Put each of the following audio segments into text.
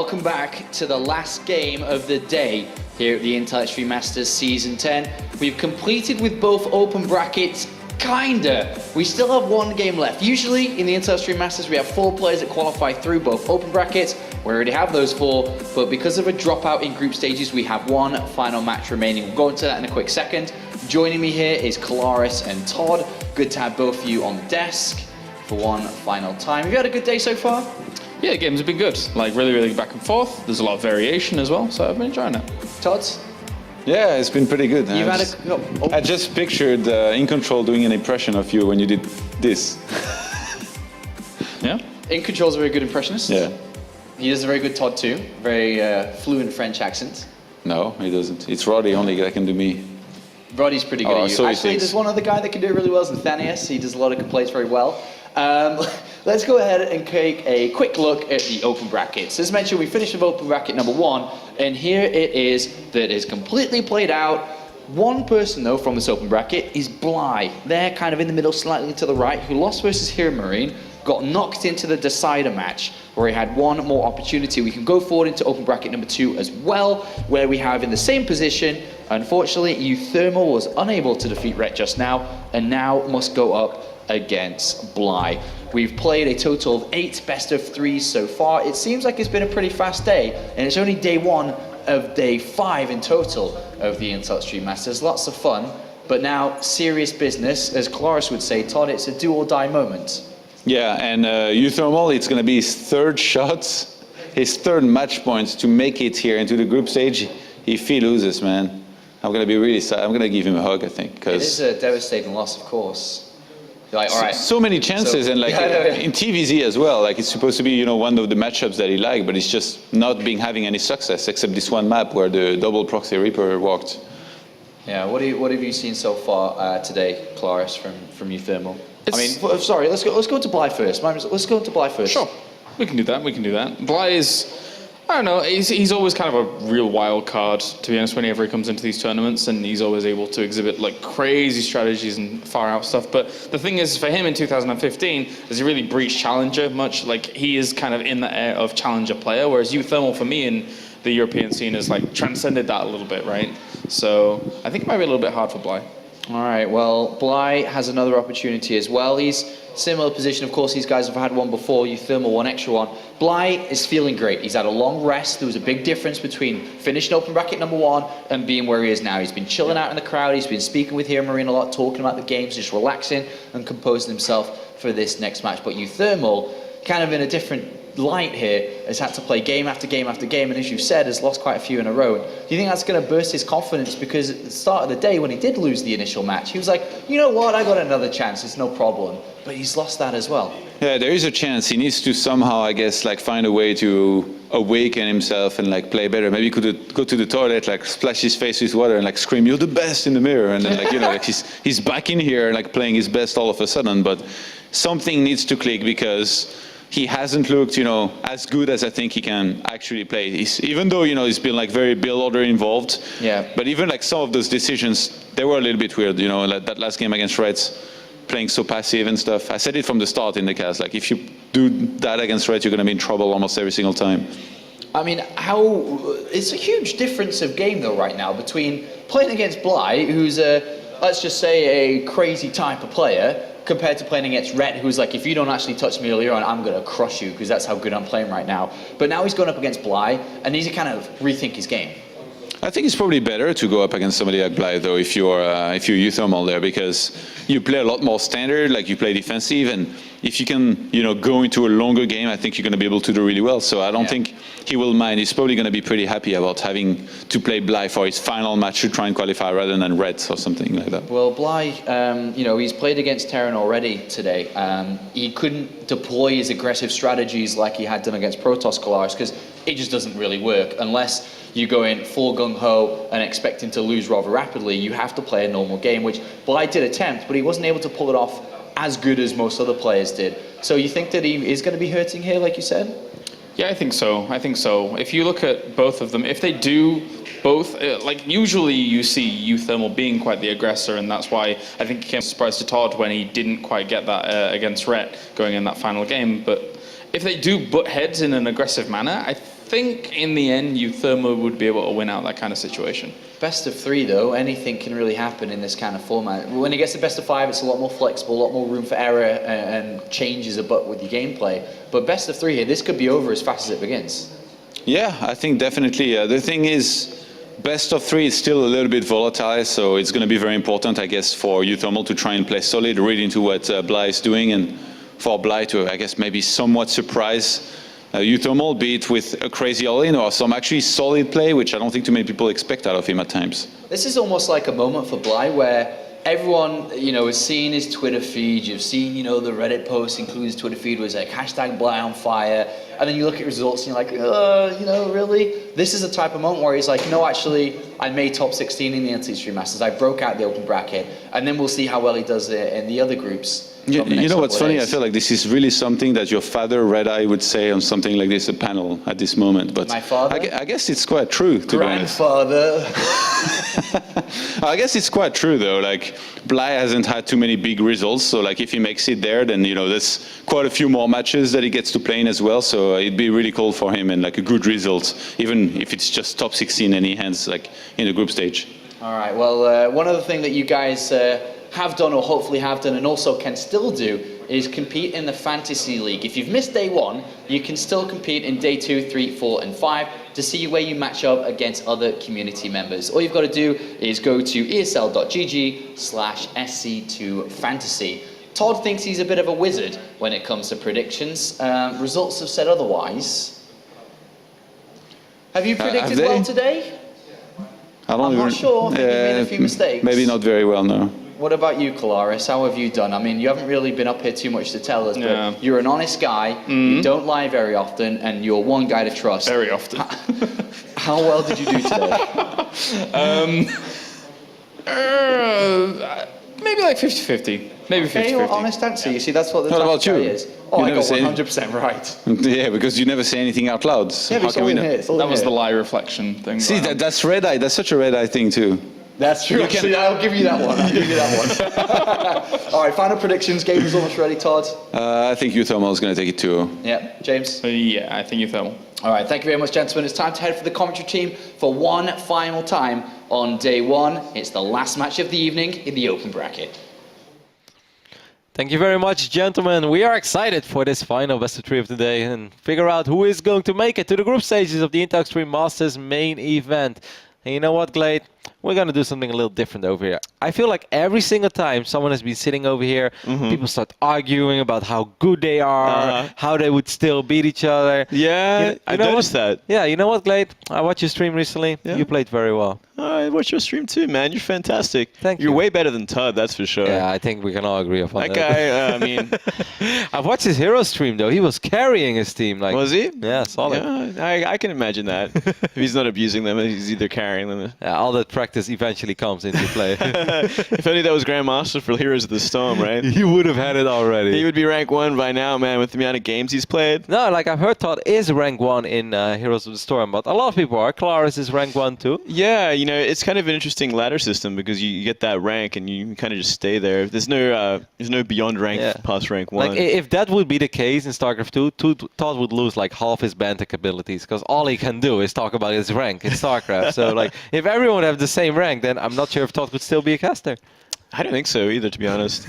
welcome back to the last game of the day here at the Intel Extreme Masters Season 10. We've completed with both open brackets, kinda. We still have one game left. Usually in the Intel Extreme Masters we have 4 players that qualify through both open brackets. We already have those 4, but because of a dropout in group stages, we have one final match remaining. We'll go into that in a quick second. Joining me here is Kolaris and Todd. Good to have both of you on the desk for one final time. Have you had a good day so far? Yeah, the games have been good. Like really back and forth. There's a lot of variation as well, so I've been enjoying it. Todd? Yeah, it's been pretty good. You've I just pictured In Control doing an impression of you when you did this. Yeah? In Control's a very good impressionist. Yeah. He does a very good Todd too. Very fluent French accent. No, he doesn't. It's Roddy only that can do me. Roddy's pretty good at you. so Actually, there's one other guy that can do it really well, is Nathanias. He does a lot of complaints very well. Let's go ahead and take a quick look at the open brackets. As mentioned, we finished with open bracket number 1, and here it is that is completely played out. One person, though, from this open bracket is Bly. They're kind of in the middle, slightly to the right, who lost versus Hero Marine, got knocked into the decider match, where he had one more opportunity. We can go forward into open bracket number 2 as well, where we have in the same position, unfortunately, uThermal was unable to defeat Rhett just now, and now must go up against Bly. We've played a total of 8 best of 3s so far. It seems like it's been a pretty fast day, and it's only day 1 of day 5 in total of the Intel Extreme Masters. Lots of fun, but now serious business. As Kolaris would say, Todd, it's a do or die moment. Yeah, and uThermal, it's going to be his 3rd shot, his 3rd match points to make it here into the group stage. If he loses, man, I'm going to be really sad. I'm going to give him a hug, I think. It is a devastating loss, of course. Like, all right. So many chances, and like in TVZ as well. Like it's supposed to be, one of the matchups that he liked, but it's just not having any success except this one map where the double proxy Reaper walked. Yeah. What have you seen so far today, Kolaris, from uThermal? Sorry. Let's go to Bly first. Let's go to Bly first. Sure. We can do that. Bly is, I don't know, he's always kind of a real wild card, to be honest, whenever he comes into these tournaments, and he's always able to exhibit like crazy strategies and far out stuff. But the thing is, for him in 2015, does he really breach Challenger much? Like, he is kind of in the air of Challenger player, whereas uThermal for me in the European scene has like transcended that a little bit, right? So I think it might be a little bit hard for Bly. All right, well, Bly has another opportunity as well. He's similar position, of course. These guys have had one before, uThermal, one extra one. Bly is feeling great. He's had a long rest. There was a big difference between finishing open bracket number 1 and being where he is now. He's been chilling out in the crowd. He's been speaking with Hero Marine a lot, talking about the games, just relaxing and composing himself for this next match. But uThermal, kind of in a different light here, has had to play game after game after game, and as you said, has lost quite a few in a row. Do you think that's going to burst his confidence? Because at the start of the day, when he did lose the initial match, he was like, you know what, I got another chance, it's no problem. But he's lost that as well. Yeah, there is a chance. He needs to somehow, I guess, like find a way to awaken himself and like play better. Maybe he could go to the toilet, like splash his face with water and like scream, "You're the best," in the mirror, and then like he's back in here like playing his best all of a sudden. But something needs to click, because he hasn't looked, as good as I think he can actually play. Even though, he's been like very build order involved. Yeah. But even like some of those decisions, they were a little bit weird, like that last game against Reds, playing so passive and stuff. I said it from the start in the cast, like if you do that against Reds, you're going to be in trouble almost every single time. I mean, it's a huge difference of game though right now between playing against Bly, who's let's just say a crazy type of player, compared to playing against Rhett, who's like, if you don't actually touch me earlier on, I'm going to crush you, because that's how good I'm playing right now. But now he's going up against Bly, and needs to kind of rethink his game. I think it's probably better to go up against somebody like Bly, though, if you're uThermal there, because you play a lot more standard, like you play defensive, and if you can, go into a longer game, I think you're going to be able to do really well. So I don't think he will mind. He's probably going to be pretty happy about having to play Bly for his final match to try and qualify rather than Reds or something like that. Well, Bly, he's played against Terran already today. He couldn't deploy his aggressive strategies like he had done against Protoss Kolaris, because it just doesn't really work unless you go in full gung-ho and expect him to lose rather rapidly. You have to play a normal game, which Bly did attempt, but he wasn't able to pull it off as good as most other players did. So you think that he is going to be hurting here, like you said? Yeah, I think so. If you look at both of them, if they do both, like usually you see uThermal being quite the aggressor, and that's why I think he came surprised to Todd when he didn't quite get that against Rhett going in that final game. But if they do butt heads in an aggressive manner, I think in the end, uThermal would be able to win out that kind of situation. Best of 3, though, anything can really happen in this kind of format. When it gets to best of 5, it's a lot more flexible, a lot more room for error and changes about with your gameplay. But best of 3 here, this could be over as fast as it begins. Yeah, I think definitely. The thing is, best of 3 is still a little bit volatile, so it's going to be very important, I guess, for uThermal to try and play solid, read into what Bly is doing, and for Bly to, I guess, maybe somewhat surprise uThermal, be it with a crazy all-in or some actually solid play, which I don't think too many people expect out of him at times. This is almost like a moment for Bly where everyone, has seen his Twitter feed, you've seen, the Reddit posts, including his Twitter feed was like #Bly on fire, and then you look at results and you're like, really? This is the type of moment where he's like, no, actually, I made top 16 in the NT3 Masters, I broke out the open bracket, and then we'll see how well he does in the other groups. You know what's funny? I feel like this is really something that your father, Red Eye, would say on something like this, a panel at this moment. But my father? I guess it's quite true, to be honest. Grandfather. I guess it's quite true, though. Like, Bly hasn't had too many big results, so like if he makes it there, then there's quite a few more matches that he gets to play in as well. So it'd be really cool for him and like a good result, even if it's just top 16 and he hands like in the group stage. All right. Well, one other thing that you guys have done or hopefully have done and also can still do is compete in the Fantasy League. If you've missed day 1, you can still compete in day 2, 3, 4, and 5 to see where you match up against other community members. All you've got to do is go to esl.gg/sc2fantasy. Todd thinks he's a bit of a wizard when it comes to predictions. Results have said otherwise. Have you predicted well today? I'm not sure. I think you've made a few mistakes. Maybe not very well, no. What about you, Colaris? How have you done? I mean, you haven't really been up here too much to tell us, but you're an honest guy, you don't lie very often, and you're one guy to trust. Very often. How well did you do today? Maybe like 50-50. Maybe 50-50. Okay, well, honest answer. You see, that's what the What type about of guy you? is. Oh, You I never got say 100% right. Yeah, because you never say anything out loud. So Yeah, but how it's can all we in know? here. It's all That in was here. the lie reflection thing. See, that's Red Eye. That's such a Red Eye thing too. That's true. Actually, I'll give you that one. All right, final predictions. Game is almost ready, Todd. I think uThermal is going to take it 2-0. Yeah, James? Yeah, I think uThermal. All right, thank you very much, gentlemen. It's time to head for the commentary team for one final time on day 1. It's the last match of the evening in the open bracket. Thank you very much, gentlemen. We are excited for this final best of 3 of the day and figure out who is going to make it to the group stages of the Intel Extreme Masters main event. And you know what, Glade? We're going to do something a little different over here. I feel like every single time someone has been sitting over here, people start arguing about how good they are, how they would still beat each other. Yeah, I noticed that. Yeah, you know what, Glade? I watched your stream recently. Yeah. You played very well. I watched your stream too, man. You're fantastic. Thank You're you. way better than Todd, that's for sure. Yeah, I think we can all agree upon That that. guy, I mean... I've watched his hero stream, though. He was carrying his team. Like, Was he? Yeah, solid. Yeah, I can imagine that. If he's not abusing them, he's either carrying them. Yeah, all that practice eventually comes into play. If only that was Grandmaster for Heroes of the Storm, right? He would have had it already. He would be rank 1 by now, man, with the amount of games he's played. No, like I've heard Todd is rank 1 in Heroes of the Storm, but a lot of people are. Claris is rank 1 too. Yeah, it's kind of an interesting ladder system because you get that rank and you kind of just stay there. There's no beyond rank past rank 1. Like if that would be the case in StarCraft 2, Todd would lose like half his Bantic abilities because all he can do is talk about his rank in StarCraft. So like if everyone have the same rank, then I'm not sure if Todd could still be a caster. I don't think so either, to be honest.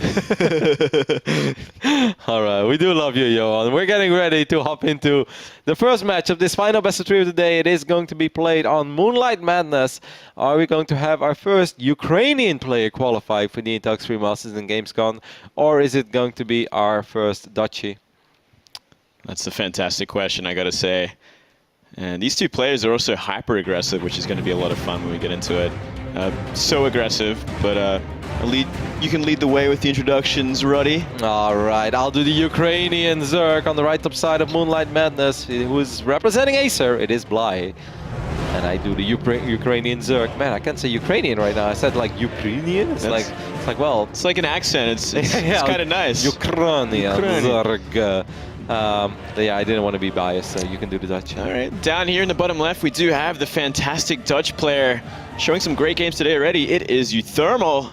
All right, we do love you, Johan. We're getting ready to hop into the first match of this final best of 3 of the day. It is going to be played on Moonlight Madness. Are we going to have our first Ukrainian player qualify for the Intel Extreme Masters in Gamescom, or is it going to be our first Dutchie? That's a fantastic question, I gotta say. And these two players are also hyper aggressive, which is going to be a lot of fun when we get into it. So aggressive, but you can lead the way with the introductions, Ruddy. All right, I'll do the Ukrainian Zerg on the right top side of Moonlight Madness, who is representing Acer. It is Bly. And I do the Ukrainian Zerg. Man, I can't say Ukrainian right now. I said like Ukrainian. It's like well, it's like an accent. It's kind of nice. Ukrainian Zerg. But yeah, I didn't want to be biased, so you can do the Dutch. All right, down here in the bottom left, we do have the fantastic Dutch player showing some great games today already. It is uThermal.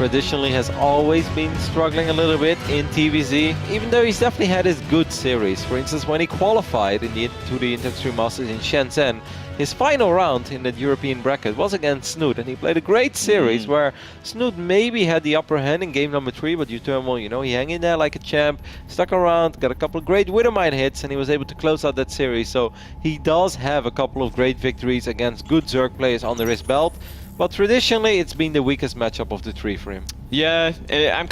traditionally has always been struggling a little bit in TVZ, even though he's definitely had his good series. For instance, when he qualified to the Inter-Extreme Masters in Shenzhen, his final round in the European bracket was against Snoot, and he played a great series where Snoot maybe had the upper hand in game number 3, but uThermal, you know, he hung in there like a champ, stuck around, got a couple of great Widowmine hits, and he was able to close out that series. So he does have a couple of great victories against good Zerg players under his belt, but traditionally it's been the weakest matchup of the 3 for him. Yeah, I'm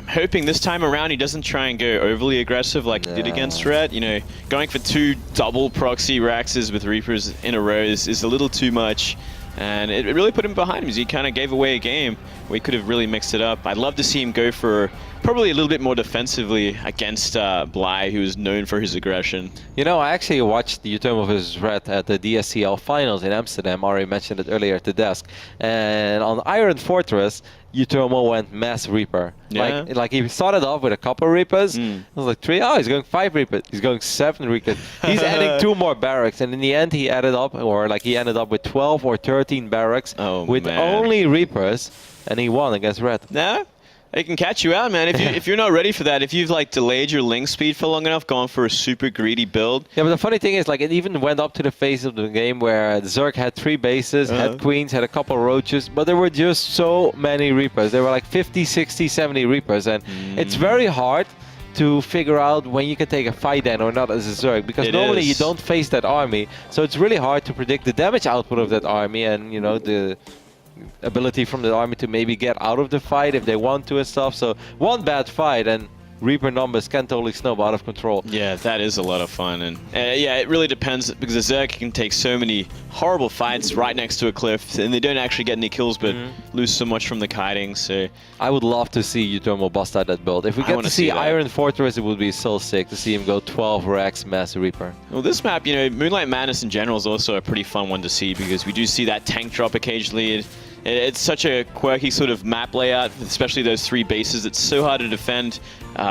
hoping this time around he doesn't try and go overly aggressive like he did against Red. You know, going for 2 double proxy Raxes with Reapers in a row is a little too much. And it really put him behind him. He kind of gave away a game where he could have really mixed it up. I'd love to see him go for probably a little bit more defensively against Bly, who is known for his aggression. You know, I actually watched the uThermal vs Red at the DSCL finals in Amsterdam. I already mentioned it earlier at the desk. And on Iron Fortress, uThermal went mass Reaper. Yeah. Like he started off with a couple Reapers. I was like 3, oh, he's going 5 Reapers. He's going 7 Reapers. He's adding 2 more barracks. And in the end, he ended up with 12 or 13 barracks with only Reapers. And he won against Red. No? They can catch you out, man. If you're not ready for that, if you've like delayed your link speed for long enough, gone for a super greedy build. Yeah, but the funny thing is, like, it even went up to the phase of the game where Zerg had 3 bases, had queens, had a couple roaches, but there were just so many Reapers. There were like 50, 60, 70 Reapers, and it's very hard to figure out when you can take a fight then or not as a Zerg, because normally you don't face that army, so it's really hard to predict the damage output of that army and, you know, the ability from the army to maybe get out of the fight if they want to and stuff. So one bad fight and Reaper numbers can totally snowball out of control. Yeah, that is a lot of fun. And yeah, it really depends, because the Zerg can take so many horrible fights right next to a cliff, and they don't actually get any kills, but lose so much from the kiting. So I would love to see uThermal bust out that build. If we get to see Iron Fortress, it would be so sick to see him go 12 Rax Mass Reaper. Well, this map, you know, Moonlight Madness in general is also a pretty fun one to see, because we do see that tank drop occasionally. It's such a quirky sort of map layout, especially those 3 bases. It's so hard to defend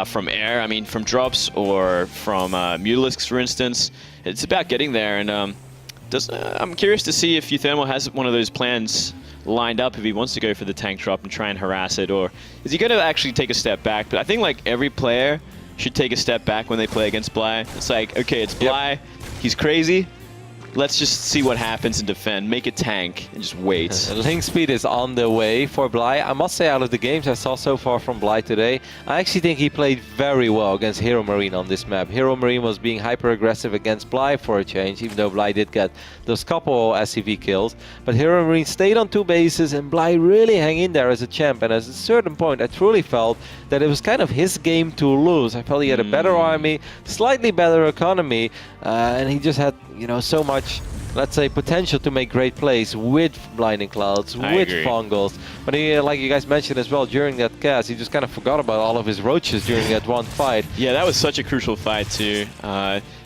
from air, I mean from drops or from Mutalisks, for instance. It's about getting there, and I'm curious to see if uThermal has one of those plans lined up if he wants to go for the tank drop and try and harass it, or is he going to actually take a step back? But I think like every player should take a step back when they play against Bly. It's like, okay, it's Bly, he's crazy. Let's just see what happens and defend. Make a tank and just wait. Link speed is on the way for Bly. I must say, out of the games I saw so far from Bly today, I actually think he played very well against Hero Marine on this map. Hero Marine was being hyper aggressive against Bly for a change, even though Bly did get those couple SCV kills. But Hero Marine stayed on 2 bases and Bly really hung in there as a champ. And at a certain point, I truly felt that it was kind of his game to lose. I felt he had a better army, slightly better economy, and he just had, you know, so much, let's say, potential to make great plays with Blinding Clouds, with Fungals. But he, like you guys mentioned as well, during that cast, he just kind of forgot about all of his roaches during that one fight. Yeah, that was such a crucial fight too.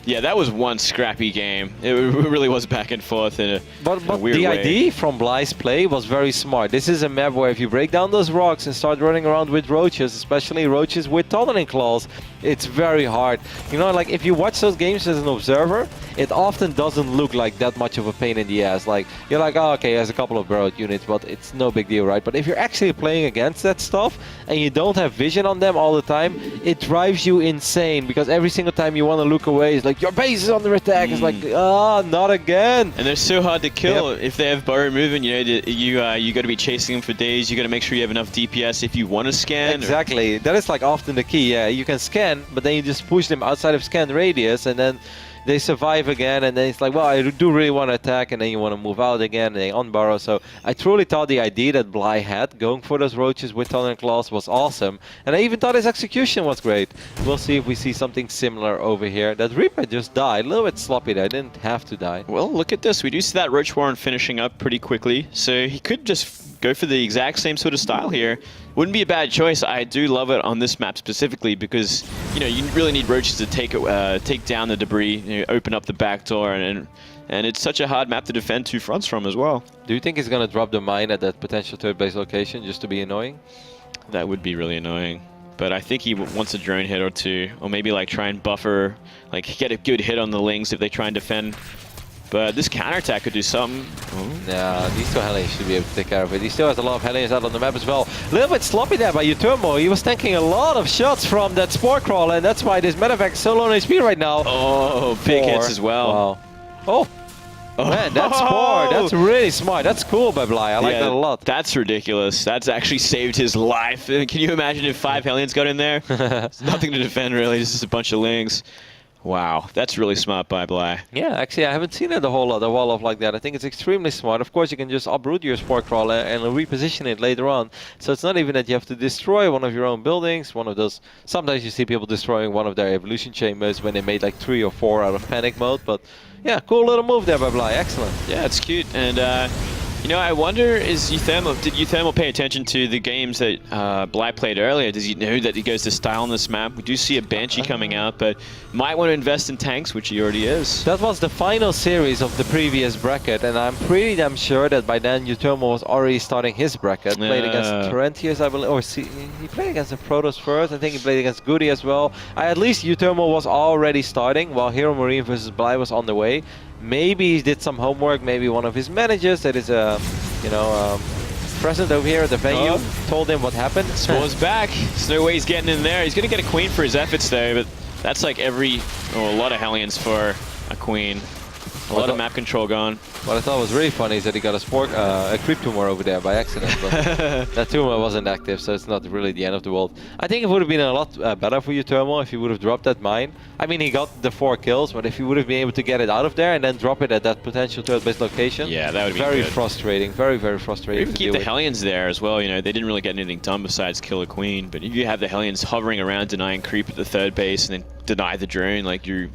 Yeah, that was one scrappy game. It really was back and forth in a weird way. The idea from Bly's play was very smart. This is a map where if you break down those rocks and start running around with roaches, especially roaches with tunneling claws, it's very hard. You know, like if you watch those games as an observer, it often doesn't look like that much of a pain in the ass. Like, you're like, oh, okay, there's a couple of burrowed units, but it's no big deal, right? But if you're actually playing against that stuff and you don't have vision on them all the time, it drives you insane, because every single time you want to look away, it's like, your base is under attack. It's like, oh, not again. And they're so hard to kill. If they have burrow movement, you know, you got to be chasing them for days. You got to make sure you have enough DPS if you want to scan. Exactly. That is like often the key. Yeah, you can scan, but then you just push them outside of scan radius, and then they survive again, and then it's like, well, I do really want to attack, and then you want to move out again, and they unburrow. So I truly thought the idea that Bly had, going for those roaches with Thunder Claws, was awesome. And I even thought his execution was great. We'll see if we see something similar over here. That Reaper just died. A little bit sloppy there. Didn't have to die. Well, look at this. We do see that Roach Warren finishing up pretty quickly. So he could just go for the exact same sort of style here. Wouldn't be a bad choice. I do love it on this map specifically because, you know, you really need roaches to take down the debris, you know, open up the back door, and it's such a hard map to defend 2 fronts from as well. Do you think he's going to drop the mine at that potential 3rd base location just to be annoying? That would be really annoying. But I think he wants a drone hit or 2, or maybe like try and buffer, like get a good hit on the Lings if they try and defend. But this counterattack could do something. Yeah, these two Hellions should be able to take care of it. He still has a lot of Hellions out on the map as well. A little bit sloppy there by uThermal. He was tanking a lot of shots from that Spore Crawler, and that's why this medevac is so low on HP right now. Oh, big hits as well. Wow. Oh! Man, that's Spore. That's really smart. That's cool by Bly. I like that a lot. That's ridiculous. That's actually saved his life. Can you imagine if 5 Hellions got in there? There's nothing to defend, really. It's just a bunch of Lings. Wow, that's really smart by Bly. Yeah, actually, I haven't seen it a whole lot, a wall off like that. I think it's extremely smart. Of course, you can just uproot your Spore Crawler and reposition it later on. So it's not even that you have to destroy one of your own buildings. One of those. Sometimes you see people destroying one of their evolution chambers when they made like 3 or 4 out of panic mode. But yeah, cool little move there by Bly. Excellent. Yeah, it's cute. And you know, I wonder, did uThermal pay attention to the games that Bly played earlier? Does he know that he goes to style on this map? We do see a Banshee coming out, but might want to invest in tanks, which he already is. That was the final series of the previous bracket, and I'm pretty damn sure that by then uThermal was already starting his bracket. Played against Torrentius, I believe, or he played against the Protoss first. I think he played against Goody as well. At least uThermal was already starting, while Hero Marine versus Bly was on the way. Maybe he did some homework. Maybe one of his managers that is present over here at the venue told him what happened. Spore's back. There's no way he's getting in there. He's going to get a queen for his efforts though, but that's like a lot of Hellions for a queen. A lot of map control gone. What I thought was really funny is that he got a creep tumor over there by accident, but that tumor wasn't active, so it's not really the end of the world. I think it would have been a lot better for uThermal if he would have dropped that mine. I mean, he got the 4 kills, but if he would have been able to get it out of there and then drop it at that potential third-base location, yeah, that would be very good. Frustrating, very, very frustrating. Or even keep the Hellions there as well. You know, they didn't really get anything done besides kill a queen. But if you have the Hellions hovering around, denying creep at the third base, and then deny the drone, like you're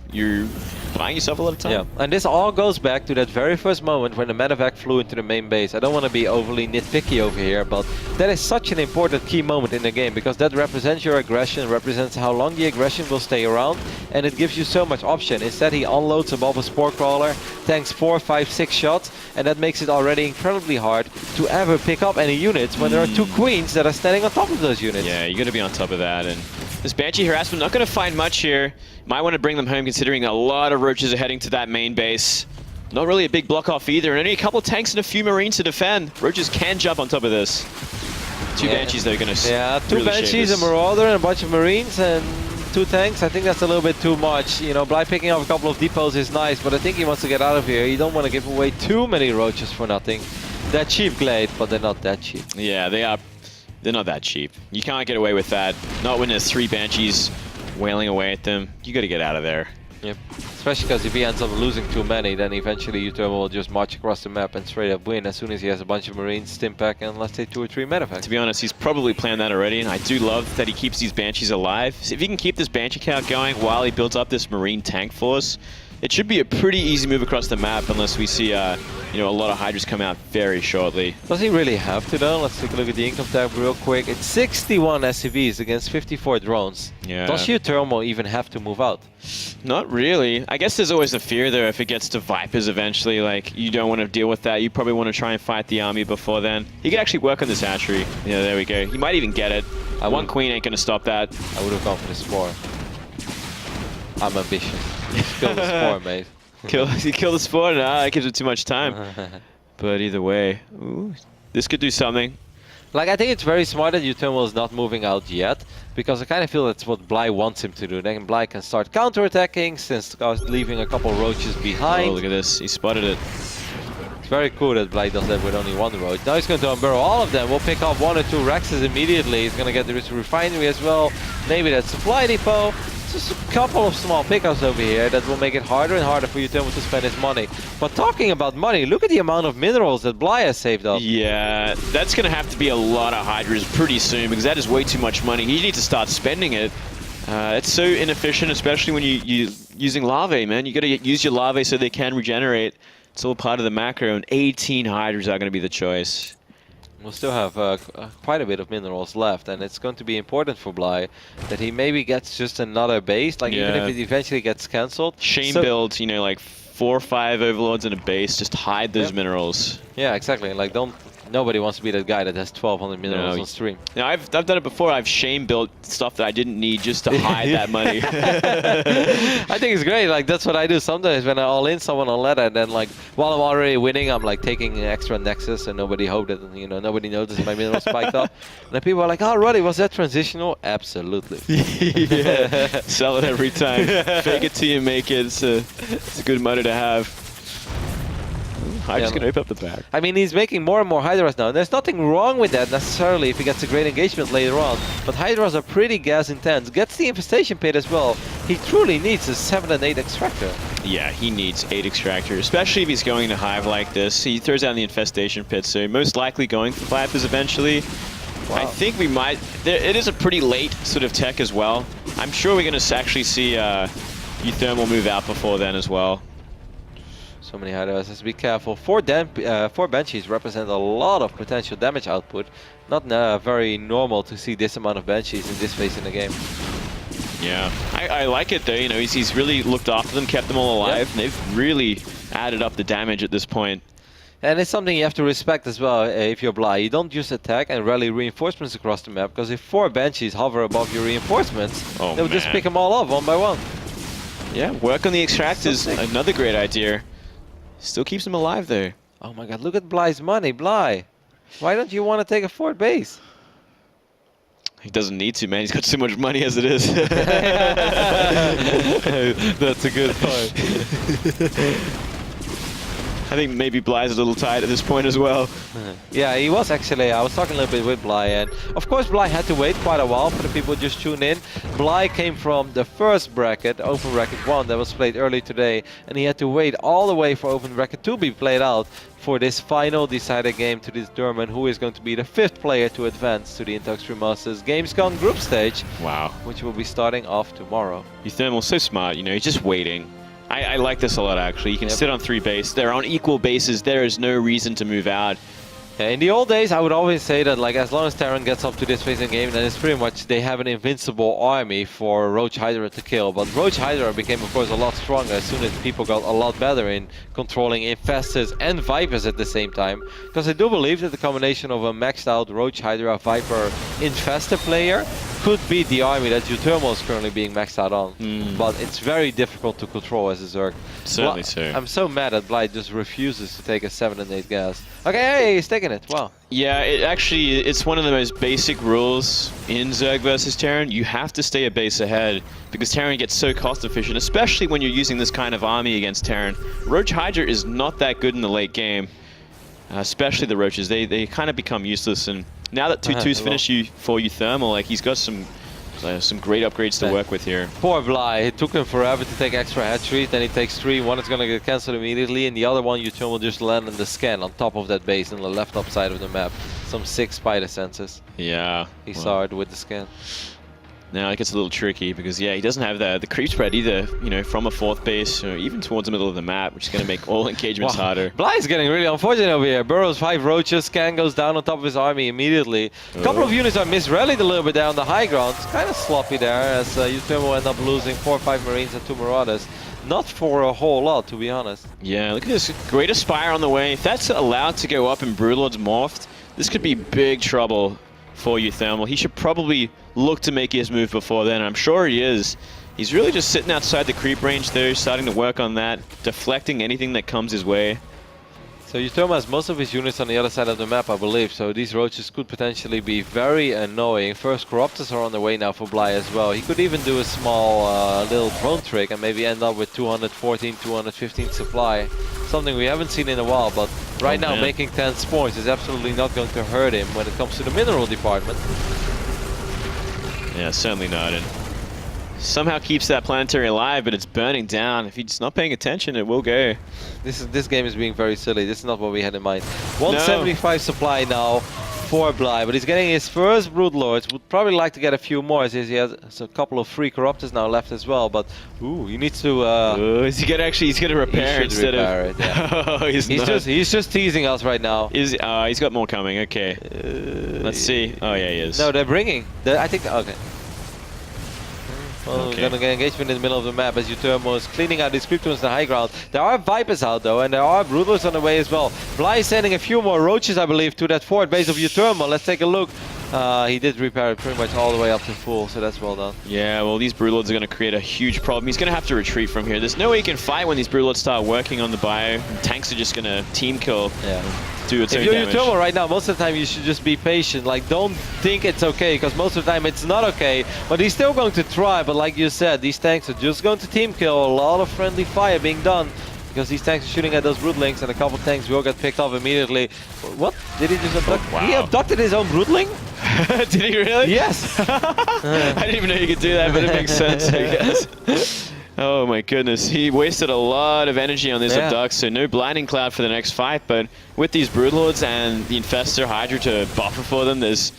buying yourself a lot of time. Yeah, and this all goes back to that very first moment when the medevac flew into the main base. I don't want to be overly nitpicky over here, but that is such an important key moment in the game because that represents your aggression, represents how long the aggression will stay around, and it gives you so much option. Instead, he unloads above a Spore Crawler, tanks 4, 5, 6 shots, and that makes it already incredibly hard to ever pick up any units when there are 2 queens that are standing on top of those units. Yeah, you got to be on top of that. And this Banshee harassment, not going to find much here. Might want to bring them home considering a lot of roaches are heading to that main base. Not really a big block off either, and only a couple of tanks and a few Marines to defend. Roaches can jump on top of this. 2 Banshees though, going to 2 really Banshees, a Marauder, and a bunch of Marines, and 2 tanks. I think that's a little bit too much. You know, Bly picking up a couple of depots is nice, but I think he wants to get out of here. You don't want to give away too many roaches for nothing. They're cheap, Glade, but they're not that cheap. Yeah, they are. They're not that cheap. You can't get away with that. Not when there's 3 Banshees wailing away at them. You got to get out of there. Yep. Especially because if he ends up losing too many, then eventually uThermal will just march across the map and straight up win as soon as he has a bunch of Marines, Stimpack, and let's say 2 or 3 medevacs. To be honest, he's probably planned that already, and I do love that he keeps these Banshees alive. So if he can keep this Banshee count going while he builds up this Marine tank force, it should be a pretty easy move across the map unless we see a lot of Hydras come out very shortly. Does he really have to though? Let's take a look at the income tab real quick. It's 61 SCVs against 54 drones. Yeah. Does uThermal even have to move out? Not really. I guess there's always the fear there if it gets to Vipers eventually, like you don't want to deal with that. You probably want to try and fight the army before then. He could actually work on this hatchery. Yeah, there we go. He might even get it. One queen ain't going to stop that. I would have gone for the Spore. I'm ambitious. Kill the Spore, mate. Kill the Spore? Nah, that gives it too much time. But either way, ooh, this could do something. Like, I think it's very smart that uThermal is not moving out yet, because I kind of feel that's what Bly wants him to do. Then Bly can start counterattacking, since leaving a couple roaches behind. Oh, look at this. He spotted it. It's very cool that Bly does that with only 1 roach. Now he's going to unburrow all of them. We'll pick up 1 or 2 Rexes immediately. He's going to get the refinery as well. Maybe that supply depot. Just a couple of small pickups over here that will make it harder and harder for uThermal to spend his money. But talking about money, look at the amount of minerals that Bly has saved up. Yeah, that's going to have to be a lot of Hydras pretty soon because that is way too much money. You need to start spending it. It's so inefficient, especially when you're using larvae, man. You got to use your larvae so they can regenerate. It's all part of the macro, and 18 Hydras are going to be the choice. We'll still have quite a bit of minerals left, and it's going to be important for Bly that he maybe gets just another base, like even if it eventually gets cancelled. Shame build, like 4 or 5 overlords in a base, just hide those minerals. Yeah, exactly. Like don't Nobody wants to be that guy that has 1200 minerals on stream. Now, I've done it before. I've shame built stuff that I didn't need just to hide that money. I think it's great. Like, that's what I do sometimes when I all in someone on ladder, and then like while I'm already winning, I'm like taking an extra nexus, and nobody hoped it. You know, nobody noticed my mineral spiked up. And then people are like, "Oh, Roddy, was that transitional?" Absolutely. Yeah. Sell it every time. Fake it till you make it. It's a good money to have. I'm just going to open up the back. I mean, he's making more and more Hydras now. And there's nothing wrong with that necessarily if he gets a great engagement later on. But Hydras are pretty gas intense. Gets the infestation pit as well. He truly needs a 7 and 8 extractor. Yeah, he needs 8 extractor, especially if he's going to hive like this. He throws down the infestation pit, so most likely going for Vipers eventually. Wow. I think we might... it is a pretty late sort of tech as well. I'm sure we're going to actually see uThermal move out before then as well. So many Hydras, has to be careful. 4 Banshees represent a lot of potential damage output. Not very normal to see this amount of Banshees in this phase in the game. Yeah, I like it though. You know, he's really looked after them, kept them all alive. Yep. They've really added up the damage at this point. And it's something you have to respect as well if you're Bly. You don't just attack and rally reinforcements across the map, because if 4 Banshees hover above your reinforcements, they'll just pick them all off one by one. Yeah, work on the extractors, another great idea. Still keeps him alive there. Oh my god, look at Bly's money, Bly. Why don't you want to take a 4th base? He doesn't need to, man. He's got so much money as it is. That's a good point. I think maybe Bly's a little tired at this point as well. Yeah, he was actually. I was talking a little bit with Bly, and of course Bly had to wait quite a while for the people who just tuned in. Bly came from the first bracket, Open Bracket 1, that was played early today, and he had to wait all the way for Open Bracket 2 to be played out for this final decider game to determine who is going to be the 5th player to advance to the Intel Extreme Masters Gamescom group stage. Wow. Which will be starting off tomorrow. uThermal's so smart, you know, he's just waiting. I like this a lot, actually. You can sit on 3 base. They're on equal bases. There is no reason to move out. Yeah, in the old days, I would always say that, like, as long as Terran gets up to this phase in game, then it's pretty much they have an invincible army for Roach Hydra to kill. But Roach Hydra became, of course, a lot stronger as soon as people got a lot better in controlling Infestors and Vipers at the same time. Because I do believe that the combination of a maxed out Roach Hydra Viper Infestor player could beat the army that uThermal is currently being maxed out on. But it's very difficult to control as a Zerg. Certainly so. I'm so mad that Bly just refuses to take a 7 and 8 gas. Okay, hey, he's taking it. Wow. Yeah, it's one of the most basic rules in Zerg versus Terran. You have to stay a base ahead because Terran gets so cost efficient, especially when you're using this kind of army against Terran. Roach Hydra is not that good in the late game, especially the Roaches. They kind of become useless, and now that 2-2's finished for uThermal, like he's got some great upgrades to work with here. Poor Bly, it took him forever to take extra hatcheries, then he takes 3, one is gonna get cancelled immediately, and the other one uThermal will just land in the scan on top of that base on the left top side of the map. Some 6 spider senses. Yeah. He saw it with the scan. Now it gets a little tricky because, yeah, he doesn't have the creep spread either, you know, from a 4th base or even towards the middle of the map, which is going to make all engagements harder. Bly's getting really unfortunate over here. Burrows 5 roaches, scan goes down on top of his army immediately. A couple of units are misrallied a little bit there on the high ground. It's kind of sloppy there as uThermal end up losing 4 or 5 Marines and 2 Marauders. Not for a whole lot, to be honest. Yeah, look at this. Great Aspire on the way. If that's allowed to go up and Broodlord's morphed, this could be big trouble for uThermal. He should probably look to make his move before then. I'm sure he is. He's really just sitting outside the creep range there, starting to work on that, deflecting anything that comes his way. So uThermal has most of his units on the other side of the map, I believe, so these roaches could potentially be very annoying. First Corruptors are on the way now for Bly as well. He could even do a small little drone trick and maybe end up with 214, 215 supply. Something we haven't seen in a while, but right now making 10 spawns is absolutely not going to hurt him when it comes to the mineral department. Yeah, certainly not. And somehow keeps that planetary alive, but it's burning down. If he's not paying attention, it will go. This game is being very silly. This is not what we had in mind. 175 supply now for Bly, but he's getting his first Broodlords. Would probably like to get a few more, as he has a couple of free Corruptors now left as well. But he needs to. Is he gonna he's gonna repair instead of? Oh, he's just teasing us right now. He's got more coming. Okay, let's see. Oh yeah, he is. No, they're bringing. I think okay. Well, Okay. we're gonna get engagement in the middle of the map as uThermal is cleaning out these Cryptos in the high ground. There are Vipers out though, and there are Broodlords on the way as well. Bly is sending a few more Roaches, I believe, to that forward base of uThermal. Let's take a look. He did repair it pretty much all the way up to full, so that's well done. Yeah, well, these Broodlords are going to create a huge problem. He's going to have to retreat from here. There's no way he can fight when these Broodlords start working on the bio. Tanks are just going to team kill. Yeah. Do its If own you're damage. uThermal right now, most of the time you should just be patient. Like, don't think it's okay, because most of the time it's not okay. But he's still going to try, but like you said, these tanks are just going to team kill. A lot of friendly fire being done, because these tanks are shooting at those Broodlings, and a couple tanks will get picked off immediately. What? Did he just abduct? Wow. He abducted his own Broodling? Did he really? Yes. I didn't even know you could do that, but it makes sense, I guess. Oh my goodness, he wasted a lot of energy on this abduct, so no Blinding Cloud for the next fight, but with these Broodlords and the Infestor Hydra to buffer for them, there's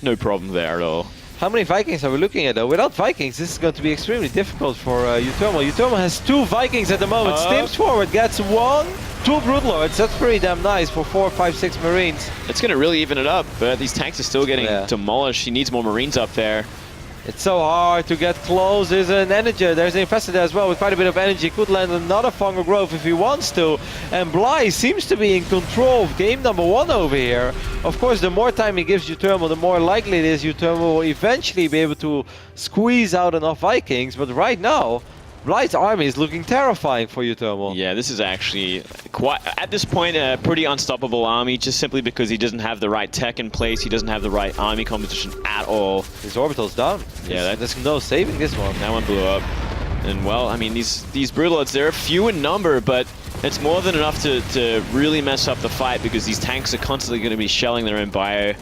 no problem there at all. How many Vikings are we looking at though? Without Vikings, this is going to be extremely difficult for uThermal. uThermal has 2 Vikings at the moment. Stimps forward, gets 1, 2 Broodlords. That's pretty damn nice for 4, 5, 6 Marines. It's going to really even it up, but these tanks are still getting demolished. He needs more Marines up there. It's so hard to get close. There's an Energy, there's an Infestor there as well with quite a bit of energy. Could land another Fungal Growth if he wants to. And Bly seems to be in control of game number 1 over here. Of course, the more time he gives uThermal, the more likely it is uThermal will eventually be able to squeeze out enough Vikings. But right now, Bly's army is looking terrifying for uThermal. Yeah, this is actually quite, at this point, a pretty unstoppable army, just simply because he doesn't have the right tech in place, he doesn't have the right army composition at all. His orbital's down. Yeah, there's no saving this one. That one blew up. And well, I mean, these Broodlords, they're few in number, but it's more than enough to really mess up the fight, because these tanks are constantly going to be shelling their own bio.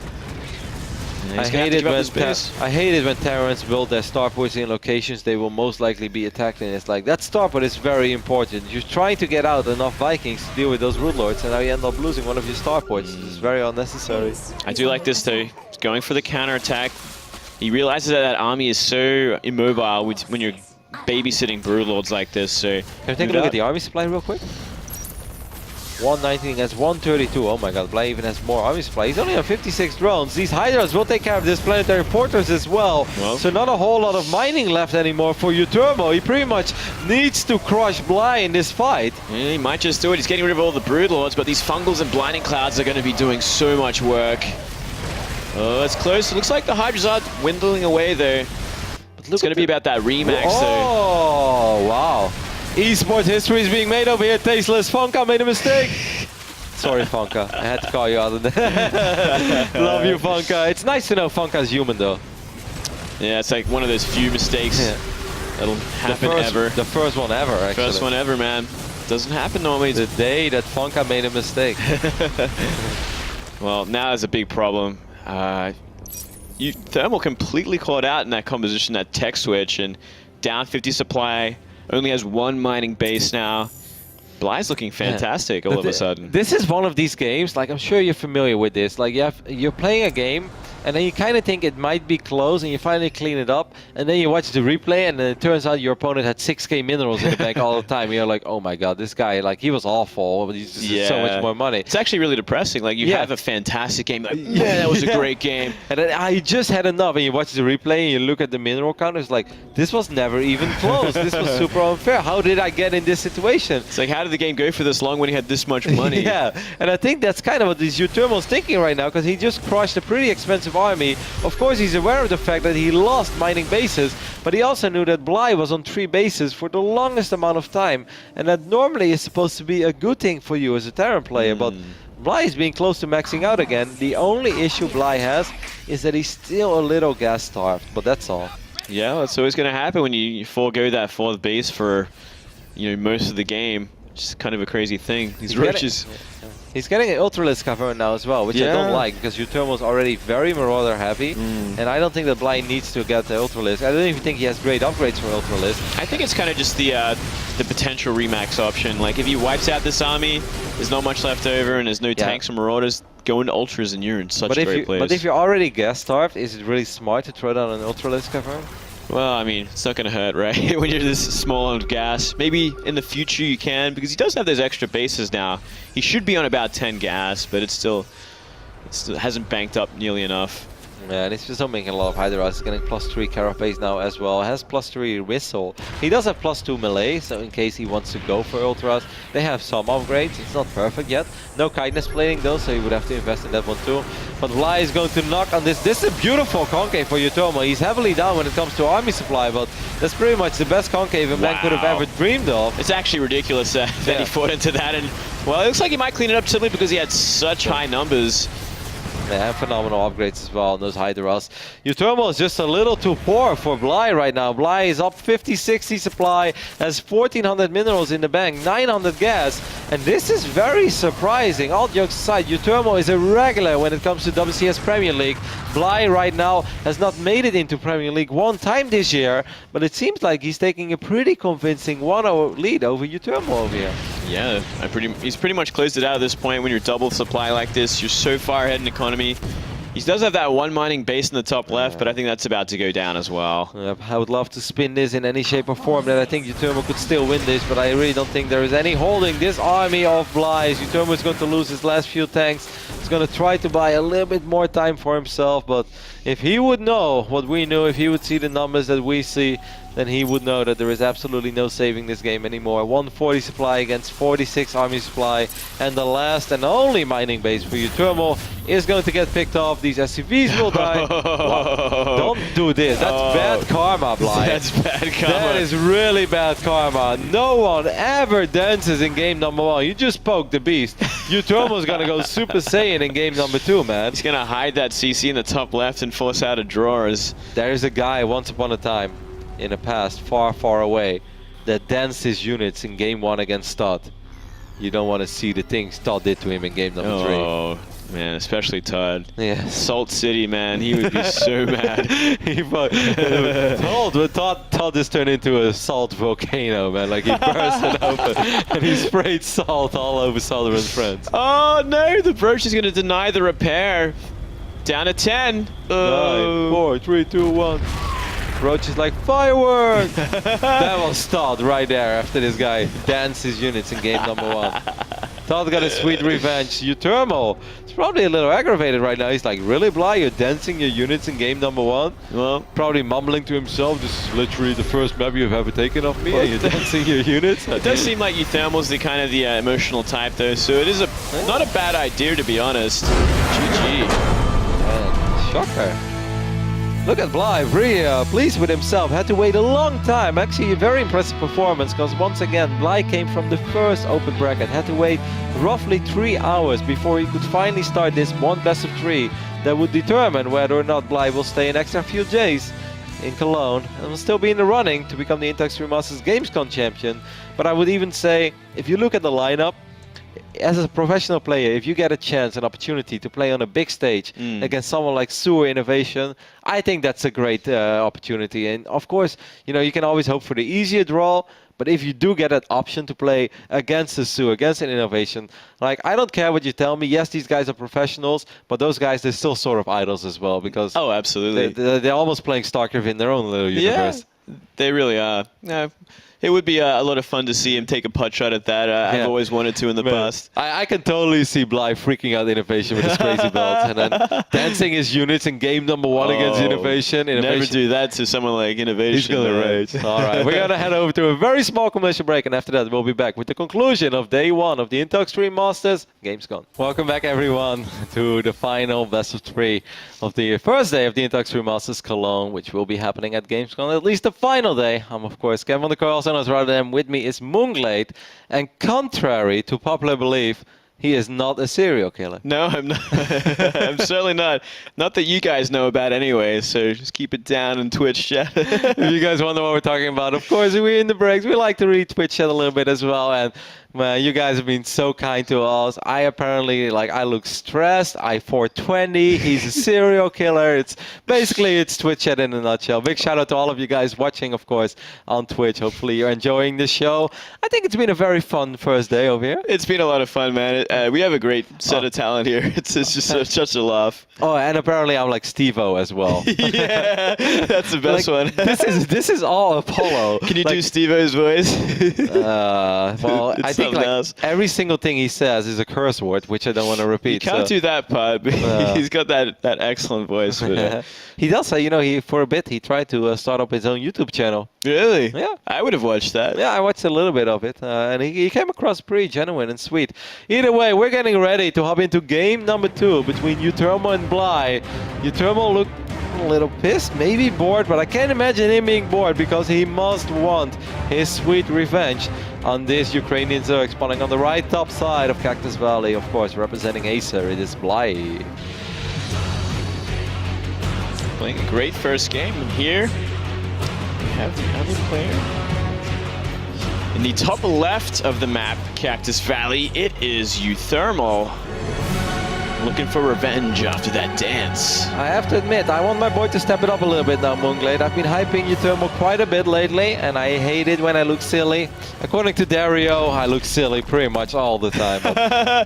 I hate it when Terrans build their starports in locations they will most likely be attacked in. It's like, that starport is very important. You're trying to get out enough Vikings to deal with those Broodlords, and now you end up losing one of your starports. It's very unnecessary. I do like this though. He's going for the counter-attack. He realizes that army is so immobile when you're babysitting Broodlords like this, so... Can we take a look at the army supply real quick? 119 against 132. Oh my god, Bly even has more army supply. He's only on 56 drones. These Hydras will take care of this planetary porters as well. So not a whole lot of mining left anymore for uThermal. He pretty much needs to crush Bly in this fight. Yeah, he might just do it. He's getting rid of all the Broodlords, but these Fungals and Blinding Clouds are going to be doing so much work. Oh, it's close. It looks like the Hydras are dwindling away though. It's going to be about that Remax though. Oh, wow. Esports history is being made over here. Tasteless. Funka made a mistake. Sorry, Funka. I had to call you out on that. Love you, Funka. It's nice to know Funka's human, though. Yeah, it's like one of those few mistakes that'll happen ever. The first one ever, actually. First one ever, man. Doesn't happen normally. The day that Funka made a mistake. Well, now there's a big problem. Thermal completely caught out in that composition, that tech switch, and down 50 supply. Only has 1 mining base now. Bly's looking fantastic all of a sudden. This is one of these games, like I'm sure you're familiar with this. Like you're playing a game, and then you kind of think it might be close, and you finally clean it up, and then you watch the replay, and then it turns out your opponent had 6k minerals in the bank all the time. And you're like, oh my god, this guy, like, he was awful, but he's just so much more money. It's actually really depressing. Like, you have a fantastic game, like, yeah, that was a great game. And then I just had enough, and you watch the replay, and you look at the mineral count, it's like, this was never even close. This was super unfair. How did I get in this situation? It's like, how did the game go for this long when he had this much money? Yeah, and I think that's kind of what this uThermal's thinking right now, because he just crushed a pretty expensive army. Of course, he's aware of the fact that he lost mining bases, but he also knew that Bly was on 3 bases for the longest amount of time, and that normally is supposed to be a good thing for you as a Terran player, but Bly is being close to maxing out again. The only issue Bly has is that he's still a little gas starved, but that's all. Yeah, that's always going to happen when you forego that 4th base for, most of the game. Just kind of a crazy thing. These roaches. He's getting an Ultralisk cover now as well, which I don't like, because uThermal is already very Marauder heavy, and I don't think that Bly needs to get the Ultralisk. I don't even think he has great upgrades for Ultralisk. I think it's kind of just the potential Remax option. Like, if he wipes out this army, there's not much left over, and there's no tanks or Marauders, go into Ultras, and you're in such a great place. But if you're already gas starved, is it really smart to throw down an Ultralisk cover? Well, I mean, it's not going to hurt, right? When you're this small on gas. Maybe in the future you can, because he does have those extra bases now. He should be on about 10 gas, but it still hasn't banked up nearly enough. Yeah, and he's just not making a lot of Hydra. He's getting +3 carapace now as well. Has +3 whistle. He does have +2 melee, so in case he wants to go for ultras, they have some upgrades. It's not perfect yet. No kindness plating though, so he would have to invest in that one too. But Bly is going to knock on this. This is a beautiful concave for uThermal. He's heavily down when it comes to army supply, but that's pretty much the best concave a man could have ever dreamed of. It's actually ridiculous that he fought into that, and well, it looks like he might clean it up simply because he had such high numbers. They have phenomenal upgrades as well on those Hydras. uThermal is just a little too poor for Bly right now. Bly is up 50-60 supply, has 1400 minerals in the bank, 900 gas, and this is very surprising. All jokes aside, uThermal is a regular when it comes to WCS Premier League. Bly right now has not made it into Premier League one time this year, but it seems like he's taking a pretty convincing 1-0 lead over uThermal over here. Yeah, he's pretty much closed it out at this point. When you're double supply like this, you're so far ahead in economy. He does have that one mining base in the top left, but I think that's about to go down as well. I would love to spin this in any shape or form that I think uThermal could still win this, but I really don't think there is any holding this army of Bly's. uThermal is going to lose his last few tanks. He's going to try to buy a little bit more time for himself, but if he would know what we knew, if he would see the numbers that we see, then he would know that there is absolutely no saving this game anymore. 140 supply against 46 army supply, and the last and only mining base for uThermal is going to get picked off. These SCVs will die. Wow. Don't do this. That's bad karma, Bly. That's bad karma. That is really bad karma. No one ever dances in game number 1. You just poked the beast. uThermal is going to go Super Saiyan in game number 2, man. He's going to hide that CC in the top left and force out a draw. There is a guy once upon a time in the past, far, far away, that danced his units in game 1 against Todd. You don't want to see the things Todd did to him in game number 3. Oh, man, especially Todd. Yeah. Salt City, man, he would be so mad. Todd just turned into a salt volcano, man. Like he burst it open and he sprayed salt all over Southern France. Oh no, the Broach is going to deny the repair. Down to 10. 9, 4, 3, 2, 1. Roach is like, fireworks! That was Todd right there after this guy danced his units in game number 1. Todd got a sweet revenge. uThermal is probably a little aggravated right now. He's like, really, Bly? You're dancing your units in game number 1? Well, probably mumbling to himself, this is literally the first map you've ever taken of me, and you're dancing your units? It does seem like uThermal's the kind of the emotional type, though, so it is not a bad idea, to be honest. GG. Man, shocker. Look at Bly, really pleased with himself. Had to wait a long time. Actually, a very impressive performance, because once again, Bly came from the first open bracket. Had to wait roughly 3 hours before he could finally start this one best of 3 that would determine whether or not Bly will stay an extra few days in Cologne and will still be in the running to become the Intact 3 Masters Gamescom champion. But I would even say, if you look at the lineup, as a professional player, if you get a chance, an opportunity to play on a big stage against someone like Sewer Innovation, I think that's a great opportunity. And of course, you know, you can always hope for the easier draw, but if you do get an option to play against a Sewer, against an Innovation, like, I don't care what you tell me. Yes, these guys are professionals, but those guys, they're still sort of idols as well, because oh, absolutely, they're almost playing StarCraft in their own little universe. Yeah, they really are. Yeah. It would be a lot of fun to see him take a putt shot at that. I've always wanted to in the past. I can totally see Bly freaking out Innovation with his crazy belt and then dancing his units in game number 1 against Innovation. Never do that to someone like Innovation. He's going to rage. All right, we're going to head over to a very small commercial break, and after that we'll be back with the conclusion of day 1 of the Intel Extreme Masters Gamescom. Welcome back, everyone, to the final best of 3 of the first day of the Intel Extreme Masters Cologne, which will be happening at Gamescom, at least the final day. I'm, of course, Kevin van der Korl. Rather than with me is Moonglade, and contrary to popular belief, he is not a serial killer. No, I'm not. I'm certainly not. Not that you guys know about anyway, so just keep it down in Twitch chat. If you guys wonder what we're talking about, of course, we're in the breaks. We like to read Twitch chat a little bit as well, and man, you guys have been so kind to us. I apparently, I look stressed. I 420. He's a serial killer. It's Twitch chat in a nutshell. Big shout out to all of you guys watching, of course, on Twitch. Hopefully you're enjoying the show. I think it's been a very fun first day over here. It's been a lot of fun, man. We have a great set of talent here. It's just such a laugh. Oh, and apparently I'm like Steve-O as well. Yeah, that's the best one. This is all Apollo. Can you do Steve-O's voice? Well, I think something like else. every single thing he says is a curse word, which I don't want to repeat. You can't so. do that part, but he's got that excellent voice. But, He does say, he for a bit he tried to start up his own YouTube channel. really? Yeah. I would have watched that. Yeah, I watched a little bit of it, and he came across pretty genuine and sweet. Either way, we're getting ready to hop into game number 2 between uThermal and Bly. uThermal looked a little pissed, maybe bored, but I can't imagine him being bored because he must want his sweet revenge on this Ukrainian Zerg spawning on the right top side of Cactus Valley, of course, representing Acer. It is Bly. Playing a great first game, and here we have the other player. In the top left of the map, Cactus Valley, it is uThermal. Looking for revenge after that dance. I have to admit, I want my boy to step it up a little bit now, Moonglade. I've been hyping uThermal quite a bit lately, and I hate it when I look silly. According to Dario, I look silly pretty much all the time. But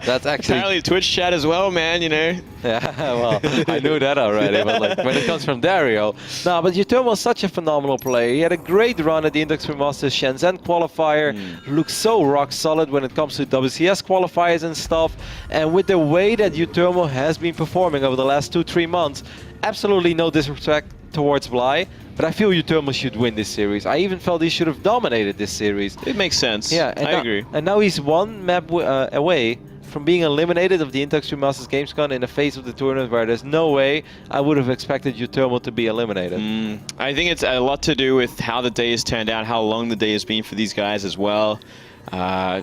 that's actually... Apparently Twitch chat as well, man, Yeah, well, I knew that already, but like when it comes from Dario. No, but uThermal is such a phenomenal player. He had a great run at the Index 3 Masters Shenzhen qualifier. Looks so rock solid when it comes to WCS qualifiers and stuff. And with the way that uThermal has been performing over the last 2-3 months, absolutely no disrespect towards Bly, but I feel uThermal should win this series. I even felt he should have dominated this series. It makes sense. Yeah, and I agree. And now he's one map away from being eliminated of the Intex 3 Masters Gamescom in the phase of the tournament where there's no way I would have expected uThermal to be eliminated. I think it's a lot to do with how the day has turned out, how long the day has been for these guys as well.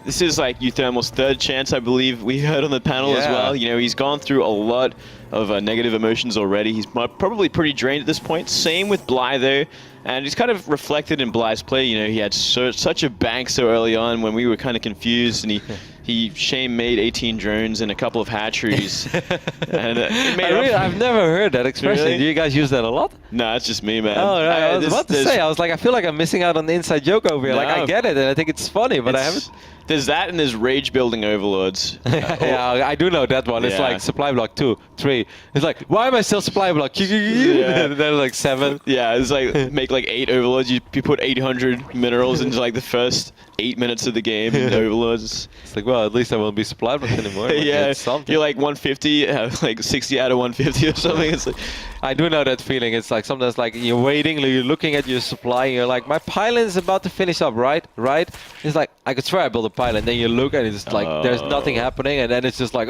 This is like uThermal's third chance, I believe we heard on the panel as well. He's gone through a lot of negative emotions already. He's probably pretty drained at this point. Same with Bly though. And he's kind of reflected in Bly's play. He had such a bank so early on when we were kind of confused, and he shame made 18 drones and a couple of hatcheries. And it made I've never heard that expression. Really? Do you guys use that a lot? No, it's just me, man. Oh, right. I was about to say, I was like, I feel like I'm missing out on the inside joke over here. Like, I get it, and I think it's funny, but I haven't... There's that, and there's rage building overlords. Yeah, I do know that one. It's like supply block 2, 3. It's like, why am I still supply block? And then like 7. Yeah, it's like make like 8 overlords. You put 800 minerals into like the first 8 minutes of the game in overlords. It's like, well, at least I won't be supply blocked anymore. Yeah, you're like 150, like 60 out of 150 or something. It's like, I do know that feeling. It's like sometimes like you're waiting, you're looking at your supply, and you're like, my pylon is about to finish up, right? It's like, I could swear I built a pylon. Then you look and it's like, there's nothing happening, and then it's just like,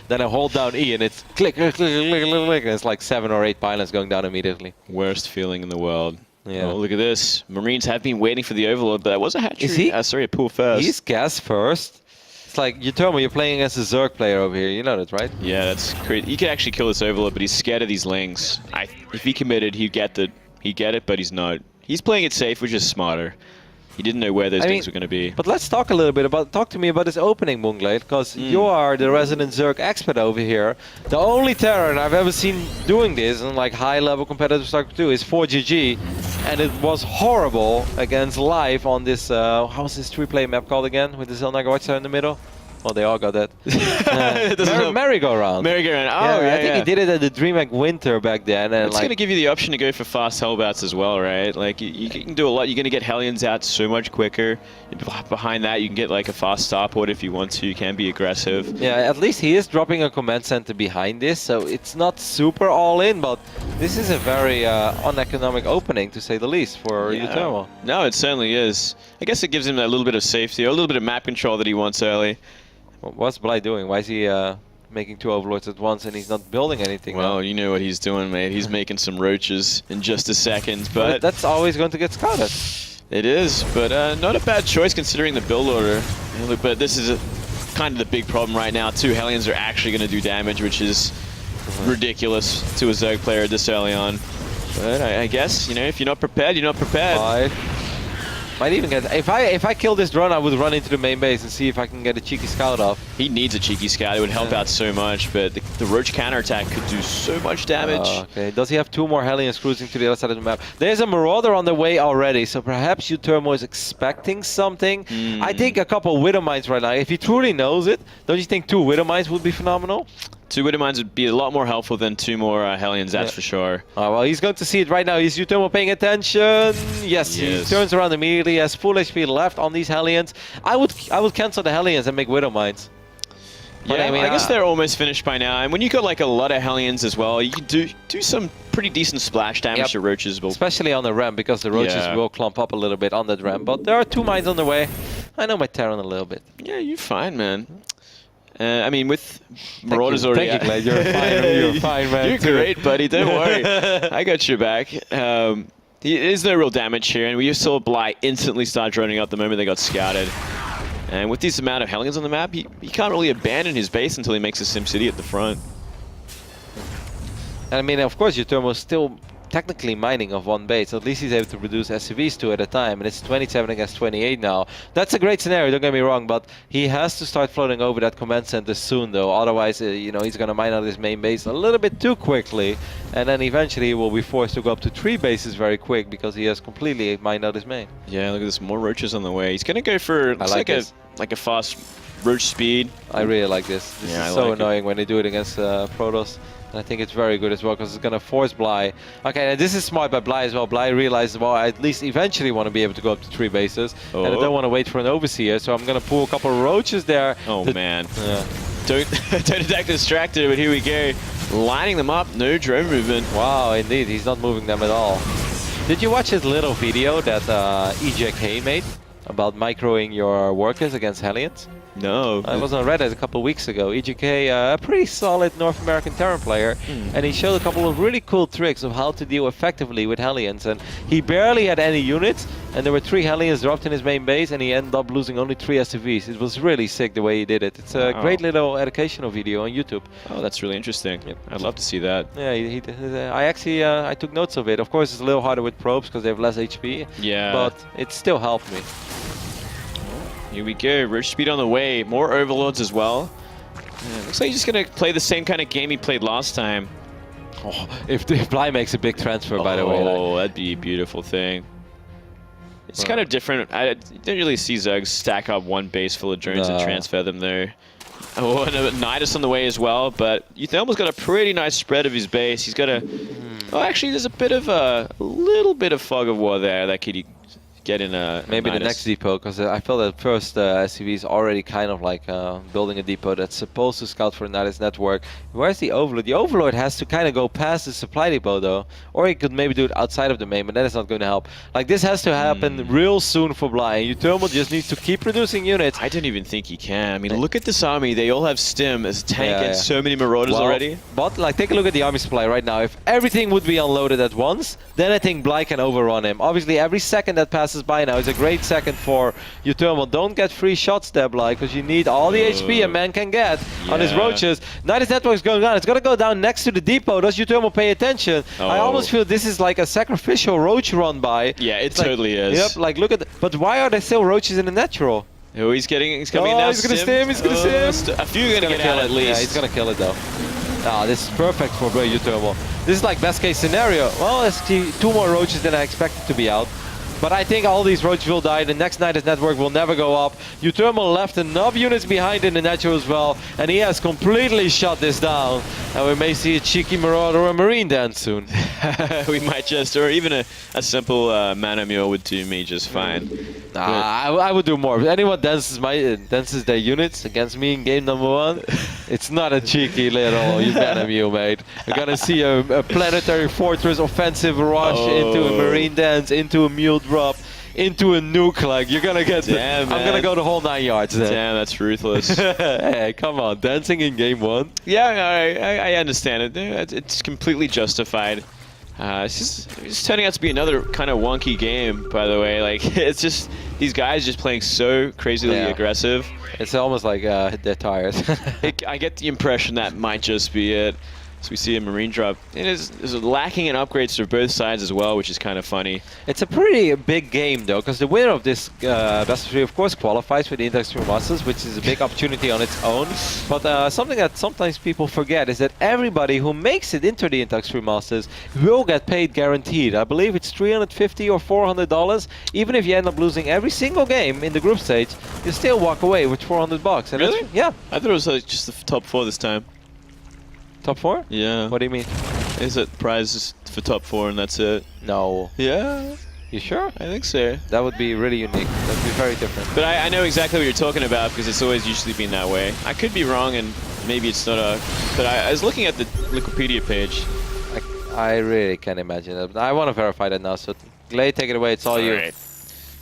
then I hold down E and it's click, click, click, click, click, click, and it's like 7 or 8 pylons going down immediately. worst feeling in the world. Yeah. Oh, look at this. Marines have been waiting for the overlord, but that was a hatchery. Is he? Sorry, a pool first. He's gas first. It's like, uThermal, you're playing against a Zerg player over here. You know that, right? Yeah, that's crazy. He could actually kill this overlord, but he's scared of these lings. If he committed, he'd get it, but he's not. He's playing it safe, which is smarter. He didn't know where those things were going to be. But let's talk a little bit talk to me about this opening, Moonglade, because you are the resident Zerg expert over here. The only Terran I've ever seen doing this in like high-level competitive StarCraft 2 is 4GG, and it was horrible against Live on this, how's this 3-play map called again, with the Zelnaga Watchtower in the middle? Well, they all got that. Merry-go-round. Merry-go-round. Oh, yeah, I think he did it at the DreamHack Winter back then. And it's going to give you the option to go for fast Hellbats as well, right? Like, you can do a lot. You're going to get Hellions out so much quicker. Behind that, you can get like a fast starport if you want to. You can be aggressive. Yeah, at least he is dropping a command center behind this, so it's not super all-in, but this is a very uneconomic opening, to say the least, for uThermal. No, it certainly is. I guess it gives him a little bit of safety, or a little bit of map control that he wants early. What's Bly doing? Why is he making 2 overlords at once and he's not building anything? Well, you know what he's doing, mate. He's making some roaches in just a second, but that's always going to get scouted. It is, but not a bad choice considering the build order. But this is kind of the big problem right now, too. Hellions are actually going to do damage, which is ridiculous to a Zerg player this early on. But I guess, if you're not prepared, you're not prepared. Might even get... If I kill this drone, I would run into the main base and see if I can get a cheeky scout off. He needs a cheeky scout. It would help out so much, but the Roach counterattack could do so much damage. Okay, does he have 2 more Hellions cruising to the other side of the map? There's a Marauder on the way already, so perhaps uThermal is expecting something. I think a couple Widow Mines right now. If he truly knows it, don't you think 2 Widow Mines would be phenomenal? 2 Widow Mines would be a lot more helpful than 2 more Hellions, that's for sure. Oh, well, he's going to see it right now. Is uThermal paying attention? Yes, he turns around immediately. He has full HP left on these Hellions. I would cancel the Hellions and make Widow Mines. But Yeah, I guess they're almost finished by now. And when you got like a lot of Hellions as well, you can do some pretty decent splash damage to Roaches. Especially on the ramp, because the Roaches will clump up a little bit on that ramp. But there are 2 mines on the way. I know my Terran a little bit. Yeah, you're fine, man. I mean, with Marauders already... Thank you, Glad. You're fine, man. You're great, buddy. Don't worry. I got your back. There's no real damage here, and we saw Bly instantly start droning up the moment they got scouted. And with this amount of Hellions on the map, he can't really abandon his base until he makes a SimCity at the front. And I mean, of course, uThermal is still technically mining of 1 base. At least he's able to produce SCVs 2 at a time, and it's 27 against 28 now. That's a great scenario, don't get me wrong, but he has to start floating over that command center soon, though. Otherwise, you know, he's going to mine out his main base a little bit too quickly, and then eventually he will be forced to go up to 3 bases very quick because he has completely mined out his main. Yeah, look at this, more Roaches on the way. He's going to go for like a fast Roach speed. I really like this. This is so annoying when they do it against Protoss. And I think it's very good as well because it's going to force Bly. Okay, and this is smart by Bly as well. Bly realizes, well, I at least eventually want to be able to go up to 3 bases. And I don't want to wait for an Overseer, so I'm going to pull a couple of Roaches there. Oh, man. Don't attack the Distractor, but here we go. Lining them up, no drone movement. Wow, indeed, he's not moving them at all. Did you watch his little video that EJK made about microing your workers against Hellions? No. I was on Reddit a couple of weeks ago. EJK, a pretty solid North American Terran player, and he showed a couple of really cool tricks of how to deal effectively with Hellions. And he barely had any units, and there were 3 Hellions dropped in his main base, and he ended up losing only 3 SCVs. It was really sick the way he did it. It's a great little educational video on YouTube. Oh, that's really interesting. Yep. I'd love to see that. Yeah, I actually I took notes of it. Of course, it's a little harder with probes because they have less HP. Yeah. But it still helped me. Here we go, Roach speed on the way, more Overlords as well. Yeah, looks like he's just gonna play the same kind of game he played last time. Oh, if Bly makes a big transfer, by the way. Oh, that'd be a beautiful thing. It's kind of different. I don't really see Zerg stack up 1 base full of drones and transfer them though. Oh, and a Nidus on the way as well, but uThermal's got a pretty nice spread of his base. He's got a... Oh, actually, there's a little bit of fog of war there that could get in a maybe the next depot, because I feel that first SCV is already kind of like building a depot that's supposed to scout for Nidus network. Where's the Overlord? The Overlord has to kind of go past the supply depot though, or he could maybe do it outside of the main, but that is not going to help. Like this has to happen real soon for Bly. uThermal just needs to keep producing units. I don't even think he can. I mean, look at this army. They all have Stim as a tank and so many Marauders already. But like, take a look at the army supply right now. If everything would be unloaded at once, then I think Bly can overrun him. Obviously, every second that passes by now is a great second for uThermal. Don't get free shots there, Bly, because you need all the HP a man can get on his Roaches. Nidus network is going on. It's going to go down next to the depot. Does uThermal pay attention? I almost feel this is like a sacrificial Roach run by. Yeah, it totally is. Yep, like look at but why are there still Roaches in the natural? Oh, he's coming now. He's gonna stim, he's gonna stim. A few are gonna kill it at least. Yeah, he's gonna kill it though. This is perfect for uThermal. This is like best case scenario. Well, let's see 2 more Roaches than I expected to be out. But I think all these Roaches will die. The next Nidus network will never go up. uThermal left enough units behind in the natural as well. And he has completely shut this down. And we may see a cheeky Marauder or a Marine dance soon. We might just, or even a simple Mana Mule would do me just fine. I would do more. If anyone dances their units against me in game number 1, it's not a cheeky little Mana Mule, mate. You're gonna see a Planetary Fortress offensive rush into a Marine dance, into a Mule drop, into a nuke. Like you're gonna get. I'm gonna go the whole 9 yards then. Damn, that's ruthless. Hey, come on, dancing in game 1. Yeah, I understand it. It's completely justified. It's turning out to be another kind of wonky game, by the way. Like it's just these guys just playing so crazily aggressive. It's almost like they're tired. I get the impression that might just be it. So we see a Marine drop. It is lacking in upgrades for both sides as well, which is kind of funny. It's a pretty big game though, because the winner of this best of 3 of course qualifies for the Index 3 Masters, which is a big opportunity on its own. But something that sometimes people forget is that everybody who makes it into the Index 3 Masters will get paid guaranteed. I believe it's $350 or $400. Even if you end up losing every single game in the group stage, you still walk away with $400. And really? Yeah. I thought it was just the top 4 this time. Top 4? Yeah. What do you mean? Is it prizes for top 4 and that's it? No. Yeah, You sure? I think so. That would be really unique. That would be very different. But I know exactly what you're talking about because it's always usually been that way. I could be wrong and maybe it's not a... But I was looking at the Wikipedia page. I really can't imagine that. But I want to verify that now. So, Glade, take it away. It's all you. Right.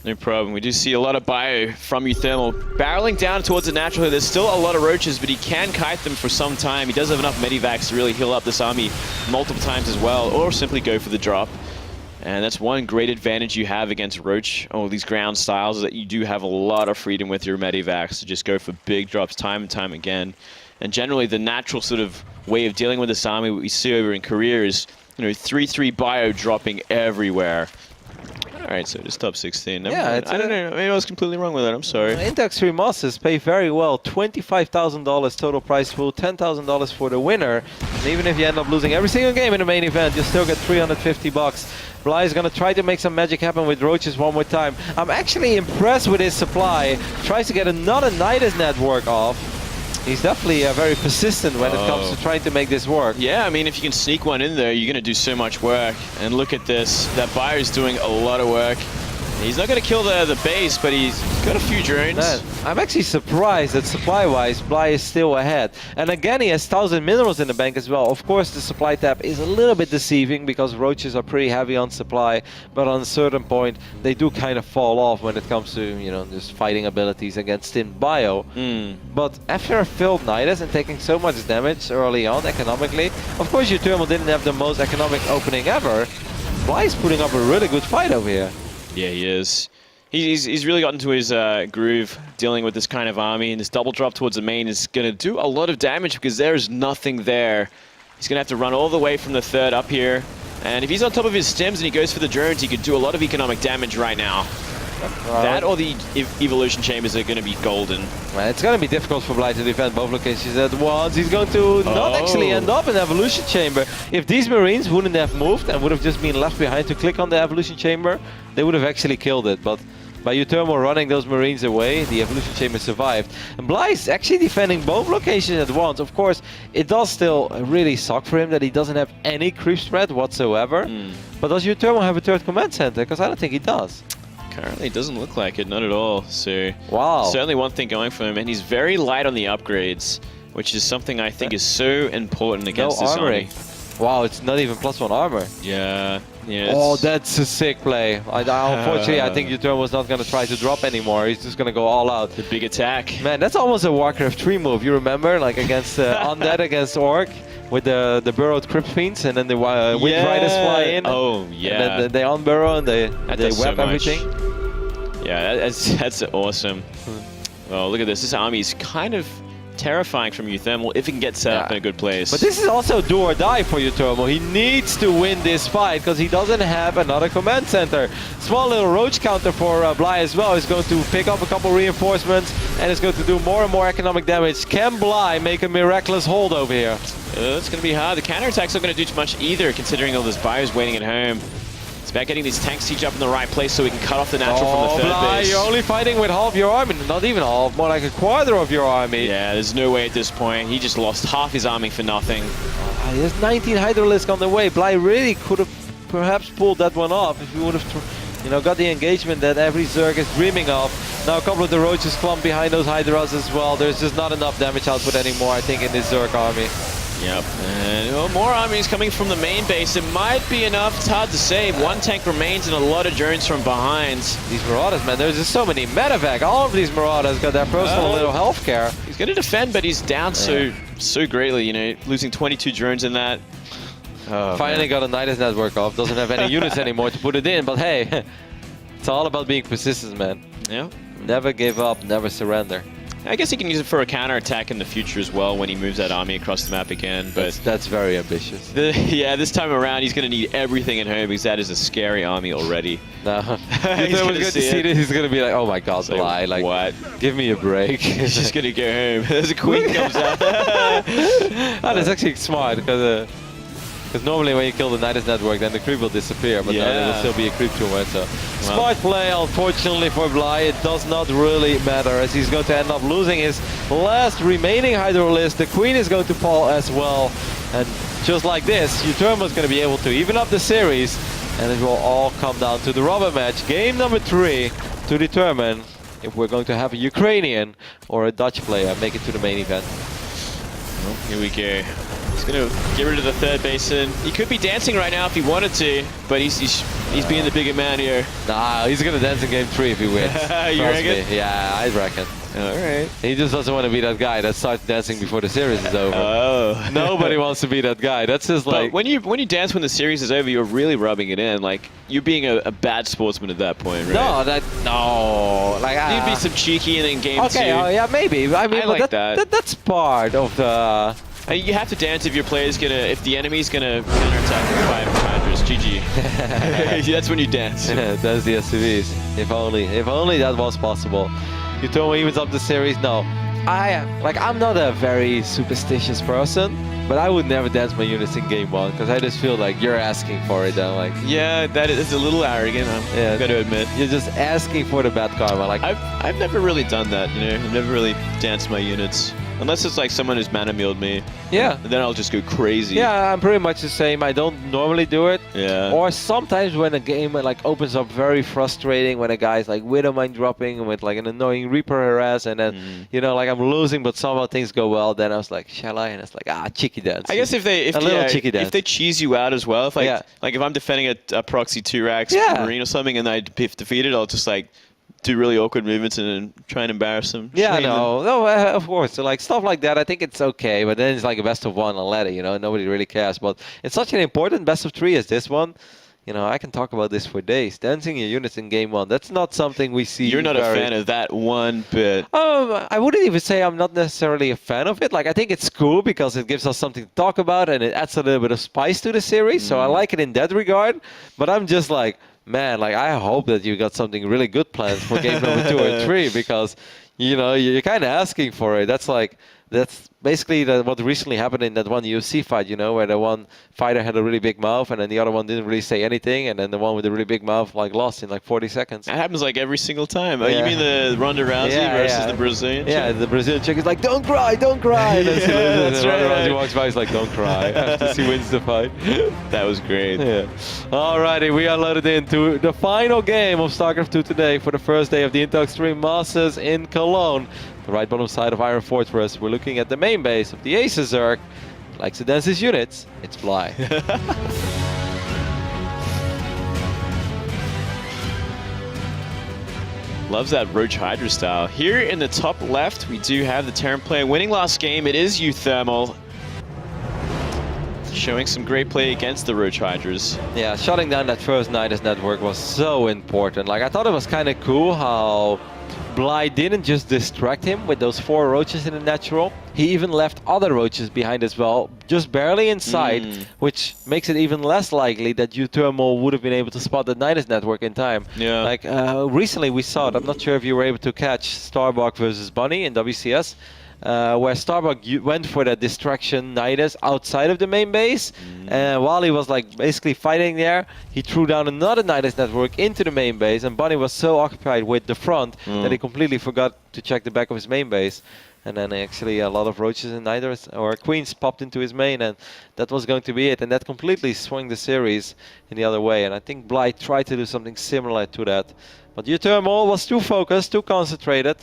No problem. We do see a lot of bio from uThermal. Barreling down towards the natural here. There's still a lot of roaches, but he can kite them for some time. He does have enough medivacs to really heal up this army multiple times as well, or simply go for the drop. And that's one great advantage you have against roach, or these ground styles, is that you do have a lot of freedom with your medivacs to just go for big drops time and time again. And generally, the natural sort of way of dealing with this army, what we see over in Korea is, 3-3 bio dropping everywhere. All right, so just top 16. Yeah, I don't know. Maybe I was completely wrong with that. I'm sorry. Index 3 Masters pay very well. $25,000 total prize pool, $10,000 for the winner. And even if you end up losing every single game in the main event, you'll still get $350. Bly is going to try to make some magic happen with roaches one more time. I'm actually impressed with his supply. Tries to get another Nidus network off. He's definitely very persistent when it comes to trying to make this work. Yeah, I mean, if you can sneak one in there, you're going to do so much work. And look at this. That buyer is doing a lot of work. He's not going to kill the base, but he's got a few drones. Man, I'm actually surprised that supply-wise, Bly is still ahead. And again, he has 1,000 minerals in the bank as well. Of course, the supply tab is a little bit deceiving because roaches are pretty heavy on supply. But on a certain point, they do kind of fall off when it comes to, just fighting abilities against thin bio. But after a filled Nidus and taking so much damage early on economically, of course, uThermal didn't have the most economic opening ever. Bly is putting up a really good fight over here. Yeah, he is. He's really gotten to his groove dealing with this kind of army, and this double drop towards the main is going to do a lot of damage because there's nothing there. He's going to have to run all the way from the third up here, and if he's on top of his stems and he goes for the drones, he could do a lot of economic damage right now. That or the evolution chambers are going to be golden. Well, it's going to be difficult for Bly to defend both locations at once. He's going to not actually end up in the evolution chamber. If these Marines wouldn't have moved and would have just been left behind to click on the evolution chamber, they would have actually killed it. But by uThermal running those Marines away, the evolution chamber survived. And Bly is actually defending both locations at once. Of course, it does still really suck for him that he doesn't have any creep spread whatsoever. But does uThermal have a third command center? Because I don't think he does. Currently, it doesn't look like it, not at all. So, wow. Certainly one thing going for him, and he's very light on the upgrades, which is something I think is so important against this army. Wow, it's not even +1 armor. Yeah. Oh, that's a sick play. Unfortunately, I think uThermal was not going to try to drop anymore. He's just going to go all out. The big attack. Man, that's almost a Warcraft 3 move. You remember, like against Undead against Orc with the burrowed Crypt Fiends, and then the Wind Riders fly in. Oh, yeah. And then they unburrow and they web everything. Yeah, that's awesome. Well, look at this. This army is kind of terrifying from uThermal if it can get set up in a good place. But this is also do or die for uThermal. He needs to win this fight because he doesn't have another command center. Small little roach counter for Bly as well. He's going to pick up a couple reinforcements and it's going to do more and more economic damage. Can Bly make a miraculous hold over here? It's going to be hard. The counterattack's not going to do too much either, considering all those buyers waiting at home. It's about getting these tanks siege up in the right place so we can cut off the natural from the third Bly, base. you're only fighting with half your army. Not even half, more like a quarter of your army. Yeah, there's no way at this point. He just lost half his army for nothing. There's 19 Hydralisk on the way. Bly really could have perhaps pulled that one off if he would have got the engagement that every Zerg is dreaming of. Now a couple of the roaches clump behind those Hydras as well. There's just not enough damage output anymore, I think, in this Zerg army. Yep, and more armies coming from the main base. It might be enough, it's hard to say. One tank remains and a lot of drones from behind. These Marauders, man, there's just so many medevac. All of these Marauders got their personal little health care. He's going to defend, but he's down so greatly, losing 22 drones in that. Oh, finally got a Nidus network off, doesn't have any units anymore to put it in, but hey, it's all about being persistent, man. Yeah. Never give up, never surrender. I guess he can use it for a counterattack in the future as well when he moves that army across the map again. But that's very ambitious. This time around he's going to need everything at home because that is a scary army already. No, he's going to see it. He's going to be like, oh my god, so Bly, like, what? Give me a break. He's just going to go home. There's a queen comes out. That's actually smart because normally when you kill the Nidus network, then the creep will disappear, but now there will still be a creep tumor. So smart play, unfortunately for Bly. It does not really matter as he's going to end up losing his last remaining Hydralisk. The queen is going to fall as well. And just like this, uThermal is going to be able to even up the series, and it will all come down to the rubber match. Game number 3 to determine if we're going to have a Ukrainian or a Dutch player make it to the main event. Well, here we go. He's going to get rid of the third basin. He could be dancing right now if he wanted to, but he's being the bigger man here. Nah, he's going to dance in game 3 if he wins. You Trust reckon? me. Yeah, I reckon. All right. He just doesn't want to be that guy that starts dancing before the series is over. Oh. Nobody wants to be that guy. That's just like... But when you dance when the series is over, you're really rubbing it in. Like, you're being a bad sportsman at that point, right? No. Like, You'd be some cheeky and then game 2. Okay, oh, yeah, maybe. I mean, I like that. That's part of the... You have to dance if your player's gonna, if the enemy's gonna counterattack with 5 counters. GG. That's when you dance. That's the SCVs. If only that was possible. uThermal evens up the series. No, I'm not a very superstitious person, but I would never dance my units in game 1 because I just feel like you're asking for it. I'm like, yeah, that is a little arrogant. I'm gonna admit. You're just asking for the bad karma. Like I've never really done that. You know, I've never really danced my units. Unless it's like someone who's mana milled me. Yeah. And then I'll just go crazy. Yeah, I'm pretty much the same. I don't normally do it. Yeah. Or sometimes when a game like opens up very frustrating, when a guy's like Widow Mind dropping with like an annoying Reaper harass, and then you know, like I'm losing, but somehow things go well. Then I was like, shall I? And it's like, cheeky dance. I guess if they cheese you out as well, if like if I'm defending a proxy 2-rax Marine or something, and I defeat it, I'll just like do really awkward movements and then try and embarrass them. Yeah, no, of course. So like stuff like that, I think it's okay. But then it's like a best of 1 and let it, you know, nobody really cares. But it's such an important best of 3 as this one. You know, I can talk about this for days. Dancing your units in game 1, that's not something we see. You're not a fan of that one bit. I wouldn't even say I'm not necessarily a fan of it. Like, I think it's cool because it gives us something to talk about and it adds a little bit of spice to the series. So I like it in that regard. But I'm just like, man, like I hope that you got something really good planned for game number 2 or 3 because, you know, you're kind of asking for it. That's basically what recently happened in that one UFC fight, you know, where the one fighter had a really big mouth and then the other one didn't really say anything, and then the one with the really big mouth like lost in like 40 seconds. That happens like every single time. Oh, you mean the Ronda Rousey versus the Brazilian chick? Yeah, the Brazilian chick is like, don't cry, don't cry. And that's Ronda right. Rousey walks by, he's like, don't cry, after she wins the fight. That was great. Yeah. Alrighty, we are loaded into the final game of StarCraft 2 today for the first day of the Intel Extreme Masters in Cologne. The right bottom side of Iron Fortress, we're looking at the main base of the Aces Zerg. Likes to dance his units, it's Bly. Loves that Roach Hydra style. Here in the top left, we do have the Terran player winning last game. It is uThermal. Showing some great play against the Roach Hydras. Yeah, shutting down that first Nidus network was so important. Like, I thought it was kind of cool how Bly didn't just distract him with those 4 roaches in the natural. He even left other roaches behind as well, just barely inside, which makes it even less likely that uThermal would have been able to spot the Nidus network in time. Yeah. Like, recently we saw it. I'm not sure if you were able to catch Starbuck versus Bunny in WCS. Where Starbuck went for that distraction Nidus outside of the main base, and while he was like basically fighting there, he threw down another Nidus network into the main base, and Bunny was so occupied with the front that he completely forgot to check the back of his main base. And then actually a lot of roaches and Nidus or queens popped into his main, and that was going to be it. And that completely swung the series in the other way. And I think Bly tried to do something similar to that, but uThermal was too focused, too concentrated.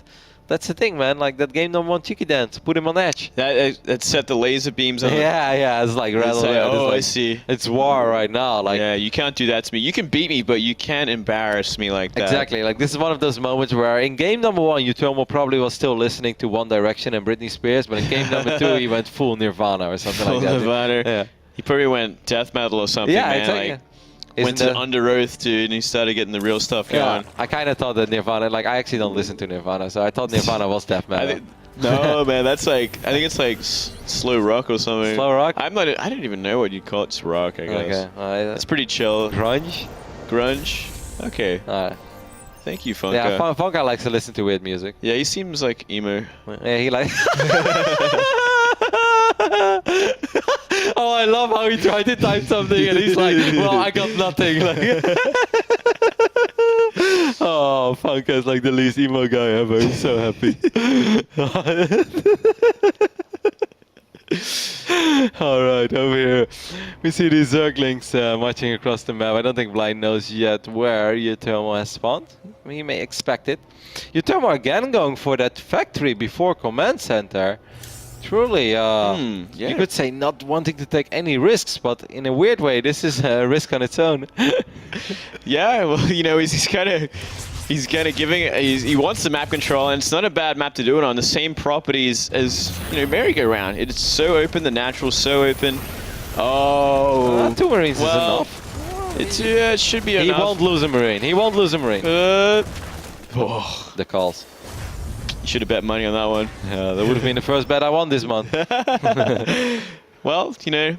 That's the thing, man. Like that game number 1 cheeky dance, put him on edge. That set the laser beams on. Yeah, it's like rather. I see. It's war right now. Like, yeah, you can't do that to me. You can beat me, but you can't embarrass me like that. Exactly. Like this is one of those moments where in game number 1, uThermal probably was still listening to One Direction and Britney Spears, but in game number 2, he went full Nirvana or something like that. Nirvana. Yeah. He probably went death metal or something. Yeah, man. exactly. Like, went to Under Oath, dude, and he started getting the real stuff going. I kind of thought that Nirvana, like I actually don't listen to Nirvana, so I thought Nirvana was death metal. No, man, that's like, I think it's like slow rock or something. Slow rock? I don't even know what you'd call it. It's rock, I guess. Okay. It's pretty chill. Grunge? Grunge? Okay. Thank you, Funka. Yeah, Funka likes to listen to weird music. Yeah, he seems like emo. Yeah, he like... Oh, I love how he tried to type something and he's like, well, I got nothing. Like, oh, Funka is like the least emo guy ever. He's so happy. Alright, over here we see these Zerglings marching across the map. I don't think Blind knows yet where uThermal has spawned. We may expect it. uThermal again going for that factory before command center. Truly, you could say not wanting to take any risks, but in a weird way, this is a risk on its own. Yeah, well, you know, he's kind of giving. He wants the map control, and it's not a bad map to do it on. The same properties as, you know, merry-go-round. It's so open, the natural's so open. Oh, 2 Marines is enough. It should be enough. He won't lose a Marine. He won't lose a Marine. Oh. The calls. You should have bet money on that one. Yeah, that would have been the first bet I won this month. Well, you know,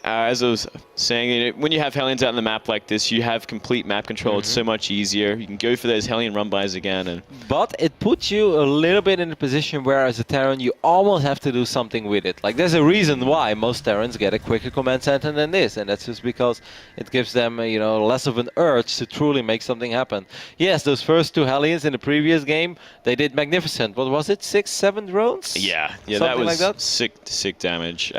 as I was saying, you know, when you have Hellions out on the map like this, you have complete map control. It's so much easier. You can go for those Hellion run-bys again. And But it puts you a little bit in a position where, as a Terran, you almost have to do something with it. Like, there's a reason why most Terrans get a quicker command center than this, and that's just because it gives them, you know, less of an urge to truly make something happen. Yes, those first 2 Hellions in the previous game, they did magnificent. What was it? 6, 7 drones? yeah, Something that was like that? sick damage.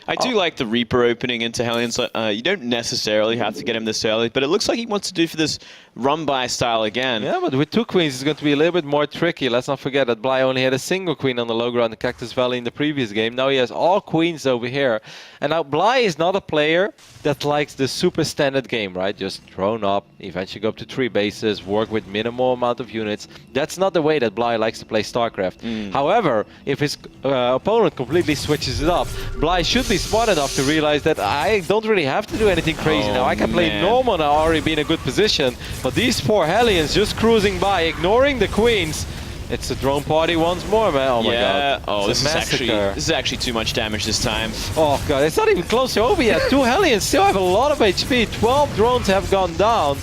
I do like the Reaper opening into Hellions. You don't necessarily have to get him this early, but it looks like he wants to do for this run-by style again. Yeah, but with 2 queens, it's going to be a little bit more tricky. Let's not forget that Bly only had a single queen on the low ground in Cactus Valley in the previous game. Now he has all queens over here. And now Bly is not a player that likes the super standard game, right? Just drone up, eventually go up to 3 bases, work with minimal amount of units. That's not the way that Bly likes to play StarCraft. However, if his opponent completely switches it up, Bly should be smart enough to realize that I don't really have to do anything crazy now. I can play normal now, already be in a good position. But these 4 Hellions just cruising by, ignoring the queens. It's a drone party once more, man. Oh my god. Oh, It's this a is actually too much damage this time. Oh god, it's not even close to over yet. 2 Hellions still have a lot of HP. 12 drones have gone down.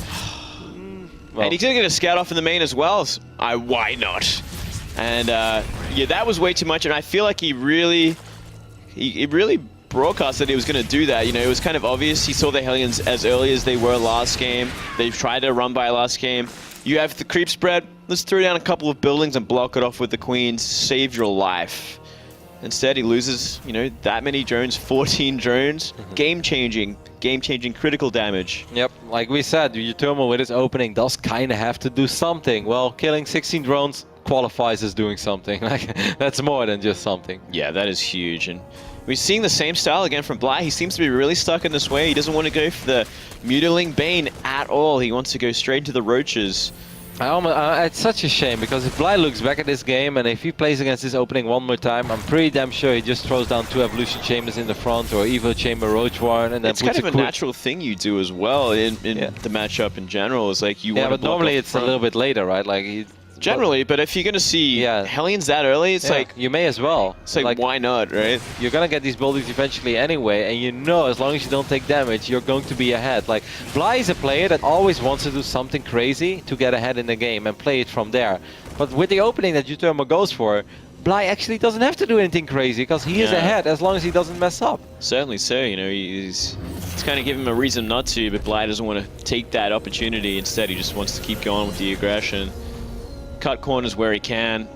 Well, And he's gonna get a scout off in the main as well. So why not? And yeah, that was way too much. And I feel like he really broadcast that he was going to do that. You know, it was kind of obvious. He saw the Hellions as early as they were last game. They've tried to run by last game. You have the creep spread. Let's throw down a couple of buildings and block it off with the queens. Save your life. Instead, he loses, you know, that many drones, 14 drones. Game-changing, critical damage. Yep, like we said, uThermal with his opening does kind of have to do something. Well, killing 16 drones qualifies as doing something. Like, that's more than just something. Yeah, that is huge. And we're seeing the same style again from Bly. He seems to be really stuck in this way. He doesn't want to go for the Mutiling Bane at all. He wants to go straight to the Roaches. It's such a shame, because if Bly looks back at this game and if he plays against this opening one more time, I'm pretty damn sure he just throws down 2 Evolution Chambers in the front or Evo Chamber Roach Warren, and then It's puts kind of a natural thing you do as well in the matchup in general. Is like you want to but normally it's a little bit later, right? Like generally, but if you're going to see Hellions that early, it's like you may as well. It's like why not, right? You're gonna get these buildings eventually anyway, and you know as long as you don't take damage, you're going to be ahead. Like, Bly is a player that always wants to do something crazy to get ahead in the game and play it from there. But with the opening that uThermal goes for, Bly actually doesn't have to do anything crazy, because he is ahead as long as he doesn't mess up. Certainly so, you know, it's kind of giving him a reason not to, but Bly doesn't want to take that opportunity. Instead, he just wants to keep going with the aggression. Cut corners where he can.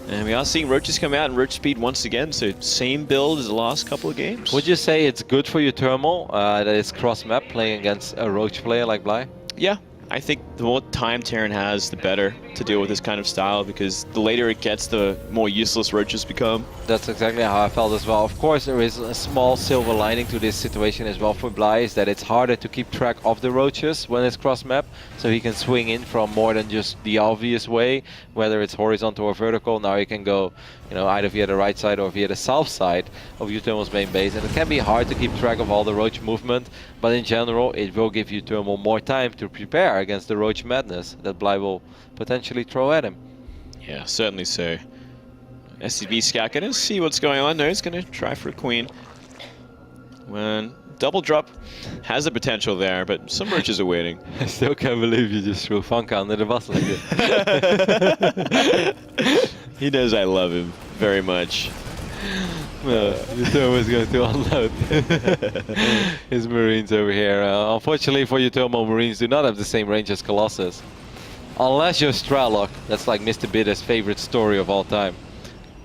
And we are seeing Roaches come out and Roach speed once again, so same build as the last couple of games. Would you say it's good for uThermal that it's cross-map playing against a Roach player like Bly? Yeah, I think the more time Terran has, the better to deal with this kind of style, because the later it gets, the more useless Roaches become. That's exactly how I felt as well. Of course, there is a small silver lining to this situation as well for Bly, is that it's harder to keep track of the Roaches when it's cross-map, so he can swing in from more than just the obvious way, whether it's horizontal or vertical. Now he can go, you know, either via the right side or via the south side of uThermal's main base, and it can be hard to keep track of all the Roach movement, but in general, it will give uThermal more time to prepare against the Roach madness that Bly will potentially throw at him. Yeah, certainly so. SCV Scout gonna see what's going on. No, he's gonna try for a queen. When double drop has the potential there, but some Roaches are waiting. I still can't believe you just threw Funka under the bus like this. He knows I love him very much. Well, uThermal is going to unload his Marines over here. Unfortunately for uThermal, Marines do not have the same range as Colossus. Unless you're Stralok. That's like Mr. Bidder's favorite story of all time.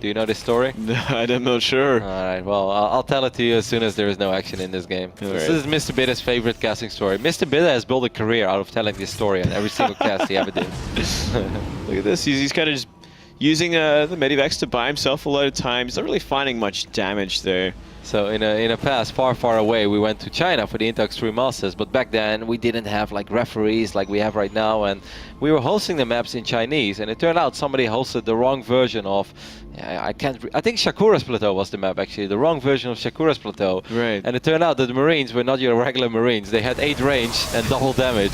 Do you know this story? I'm not sure. All right, well, I'll tell it to you as soon as there is no action in this game. This is Mr. Bidder's favorite casting story. Mr. Bidder has built a career out of telling this story on every single cast he ever did. Look at this. He's kind of just using the Medivacs to buy himself a lot of time. He's not really finding much damage there. So in a past far, far away, we went to China for the Intel Extreme Masters, but back then we didn't have like referees like we have right now, and we were hosting the maps in Chinese, and it turned out somebody hosted the wrong version of, I think Shakura's Plateau was the map actually, the wrong version of Shakura's Plateau. Right. And it turned out that the Marines were not your regular Marines. They had 8 range and double damage.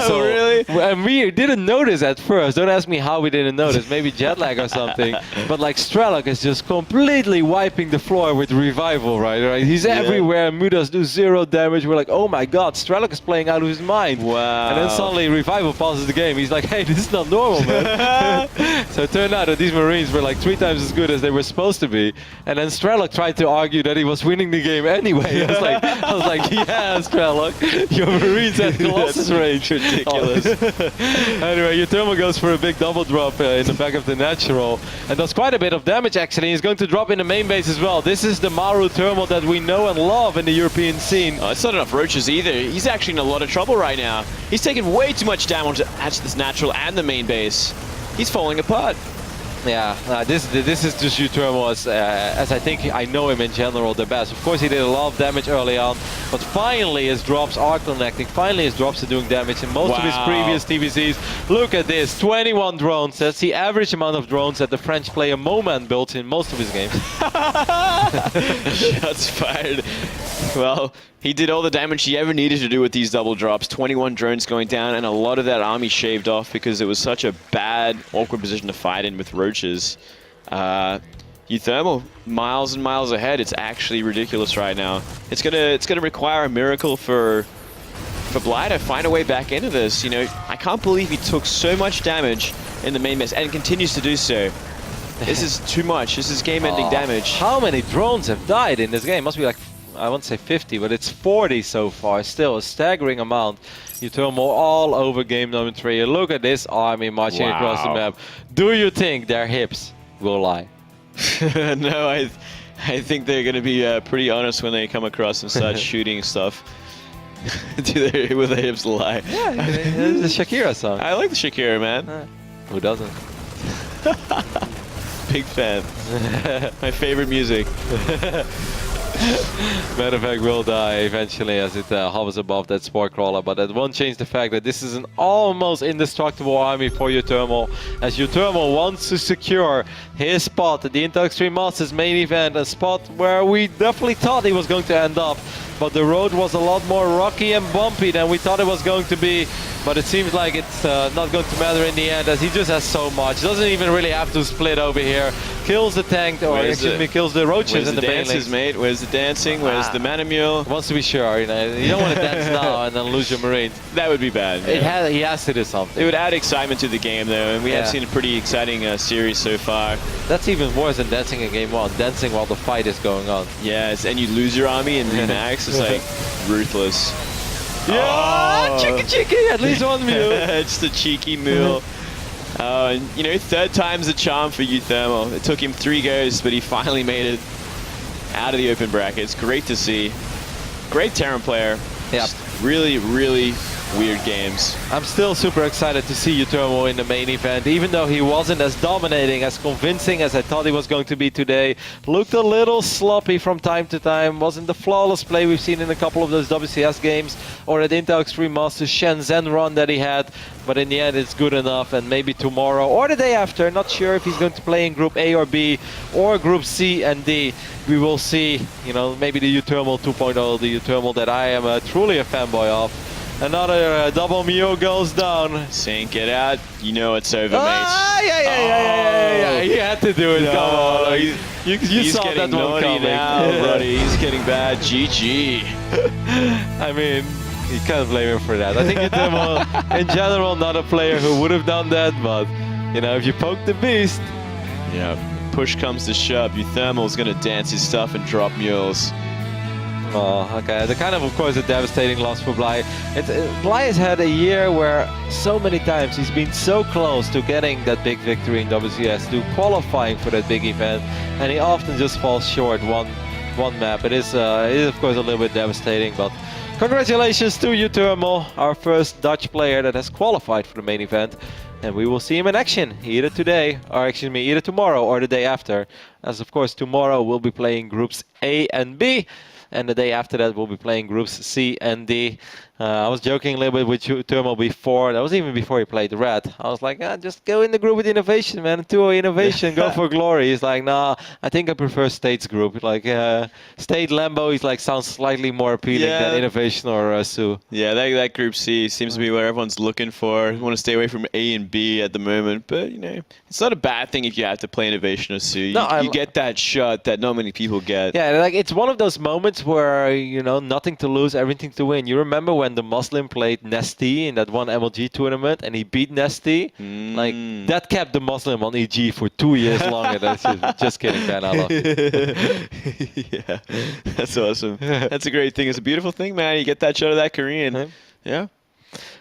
So really? And we didn't notice at first. Don't ask me how we didn't notice. Maybe jet lag or something. But like Strelok is just completely wiping the floor with Revival, right? He's everywhere. Mudas do 0 damage. We're like, oh my god, Strelok is playing out of his mind. Wow. And then suddenly Revival pauses the game. He's like, hey, this is not normal, man. So it turned out that these Marines were like 3 times as good as they were supposed to be. And then Strelok tried to argue that he was winning the game anyway. I was like, yeah, Strelok, your Marines have Colossus range. Ridiculous. Anyway, uThermal goes for a big double drop in the back of the natural. And does quite a bit of damage actually. He's going to drop in the main base as well. This is the Maru Thermal that we know and love in the European scene. It's not enough roaches either. He's actually in a lot of trouble right now. He's taking way too much damage at this natural and the main base. He's falling apart. Yeah, this is just uThermal as I think I know him in general the best. Of course he did a lot of damage early on, but finally his drops are connecting, finally his drops are doing damage in most of his previous TVCs. Look at this, 21 drones, that's the average amount of drones that the French player Moment built in most of his games. Shots fired. Well, he did all the damage he ever needed to do with these double drops. 21 drones going down, and a lot of that army shaved off because it was such a bad, awkward position to fight in with roaches. uThermal, miles and miles ahead. It's actually ridiculous right now. It's gonna require a miracle for Bly to find a way back into this. You know, I can't believe he took so much damage in the main base and continues to do so. This is too much. This is game-ending damage. How many drones have died in this game? Must be like, I won't say 50, but it's 40 so far. Still a staggering amount. uThermal all over game number 3. Look at this army marching across the map. Do you think their hips will lie? No, I think they're going to be pretty honest when they come across and start shooting stuff. Will their hips lie? Yeah, the Shakira song. I like the Shakira, man. Who doesn't? Big fan. My favorite music. Matter of fact, will die eventually as it hovers above that Spore Crawler, but that won't change the fact that this is an almost indestructible army for uThermal, as uThermal wants to secure his spot at the Intel Extreme Masters main event, a spot where we definitely thought he was going to end up, but the road was a lot more rocky and bumpy than we thought it was going to be. But it seems like it's not going to matter in the end, as he just has so much. Doesn't even really have to split over here. Kills the tank, or excuse me, kills the roaches in the main dances, mate? Where's the dancing? Where's the mana mule? Wants to be sure, you know. You don't want to dance now and then lose your Marines. That would be bad. Yeah. He has to do something. It would add excitement to the game, though, and we have seen a pretty exciting series so far. That's even worse than dancing in game 1. Dancing while the fight is going on. Yes, and you lose your army and remax. It's like ruthless. Yeah, cheeky, at least one mule. It's the cheeky mule. And you know, 3rd time's the charm for uThermal. It took him 3 goes, but he finally made it out of the open brackets. Great to see. Great Terran player. Yeah. Really, really weird games. I'm still super excited to see uThermal in the main event, even though he wasn't as dominating, as convincing as I thought he was going to be today. Looked a little sloppy from time to time, wasn't the flawless play we've seen in a couple of those WCS games or at Intel Extreme Masters Shenzhen run that he had, but in the end it's good enough, and maybe tomorrow or the day after, not sure if he's going to play in Group A or B or Group C and D. We will see, you know, maybe the uThermal 2.0, the uThermal that I am truly a fanboy of. Another double Mio goes down. Saying get out, you know it's over, mate. Yeah. He had to do it. No, come on. You saw that one coming. Now, buddy. He's getting bad. GG. I mean, you can't blame him for that. I think uThermal, in general, not a player who would have done that, but, you know, if you poke the beast. Yeah, push comes to shove. uThermal's going to dance his stuff and drop mules. Oh, okay. The kind of course, a devastating loss for Bly. Bly has had a year where so many times he's been so close to getting that big victory in WCS, to qualifying for that big event, and he often just falls short one map. It is of course a little bit devastating, but congratulations to uThermal, our first Dutch player that has qualified for the main event. And we will see him in action either today, or excuse me, either tomorrow or the day after. As of course tomorrow we'll be playing groups A and B, and the day after that we'll be playing groups C and D. I was joking a little bit with uThermal before. That was even before he played Red. I was like, just go in the group with Innovation, man. 2-0 Innovation, go for glory. He's like, nah, I think I prefer State's group. Like State Lambo, he's like sounds slightly more appealing than Innovation or Sue. Yeah, that group C seems to be where everyone's looking for. You want to stay away from A and B at the moment, but you know, it's not a bad thing if you have to play Innovation or Sue. You get that shot that not many people get. Yeah, like it's one of those moments where, you know, nothing to lose, everything to win. You remember when the Muslim played Nesty in that one MLG tournament and he beat Nesty? Like, that kept the Muslim on EG for 2 years longer. That's just kidding, Dan. I love it. Yeah, that's awesome. That's a great thing. It's a beautiful thing, man. You get that shot of that Korean. Yeah.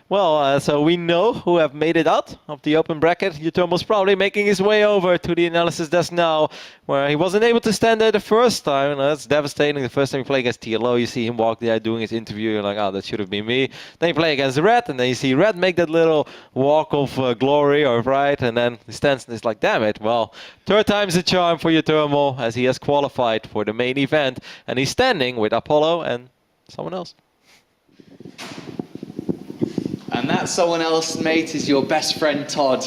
Well, so we know who have made it out of the open bracket. uThermal's probably making his way over to the analysis desk now, where he wasn't able to stand there the first time. That's devastating. The first time you play against TLO, you see him walk there doing his interview. You're like, oh, that should have been me. Then you play against Red, and then you see Red make that little walk of glory or pride, and then he stands and it's like, damn it. Well, third time's a charm for uThermal, as he has qualified for the main event, and he's standing with Apollo and someone else. And that someone else, mate, is your best friend Todd.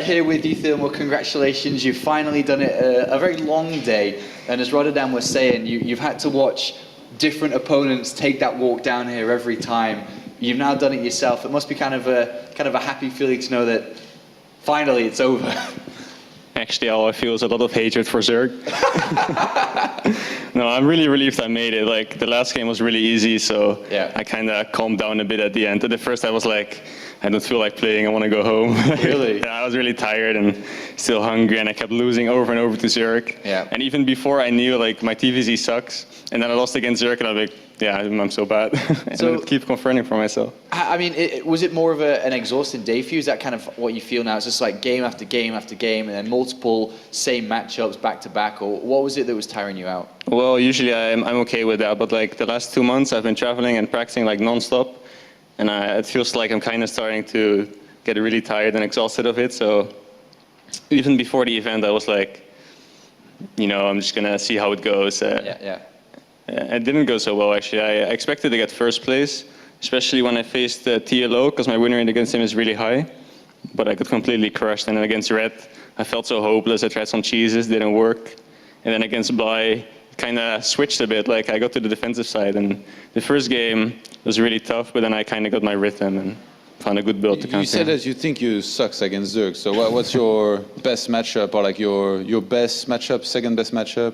Here with uThermal, congratulations. You've finally done it a very long day. And as Rotterdam was saying, you've had to watch different opponents take that walk down here every time. You've now done it yourself. It must be kind of a happy feeling to know that finally it's over. Actually, all I feel is a lot of hatred for Zerg. No, I'm really relieved I made it. Like, the last game was really easy, so I kind of calmed down a bit at the end. At the first, I was like, I don't feel like playing, I want to go home. Really? I was really tired and still hungry, and I kept losing over and over to Zerg. Yeah. And even before I knew, like, my TVZ sucks, and then I lost against Zerg, and I was like, yeah, I'm so bad. And So- I keep confronting for myself. I mean, was it more of an exhausting day for you? Is that kind of what you feel now? It's just like game after game after game, and then multiple same matchups back to back, or what was it that was tiring you out? Well, usually I'm okay with that, but like the last 2 months I've been traveling and practicing like non-stop, and it feels like I'm kind of starting to get really tired and exhausted of it. So even before the event, I was like, you know, I'm just gonna see how it goes. It didn't go so well, actually. I expected to get first place, especially when I faced TLO, because my win rate against him is really high, but I got completely crushed. And then against Red, I felt so hopeless. I tried some cheeses, didn't work. And then against Bly, kind of switched a bit. Like, I got to the defensive side, and the first game was really tough, but then I kind of got my rhythm and found a good build to counter. You said that you think you sucks against Zerg. So what's your best matchup, or like your best matchup, second best matchup?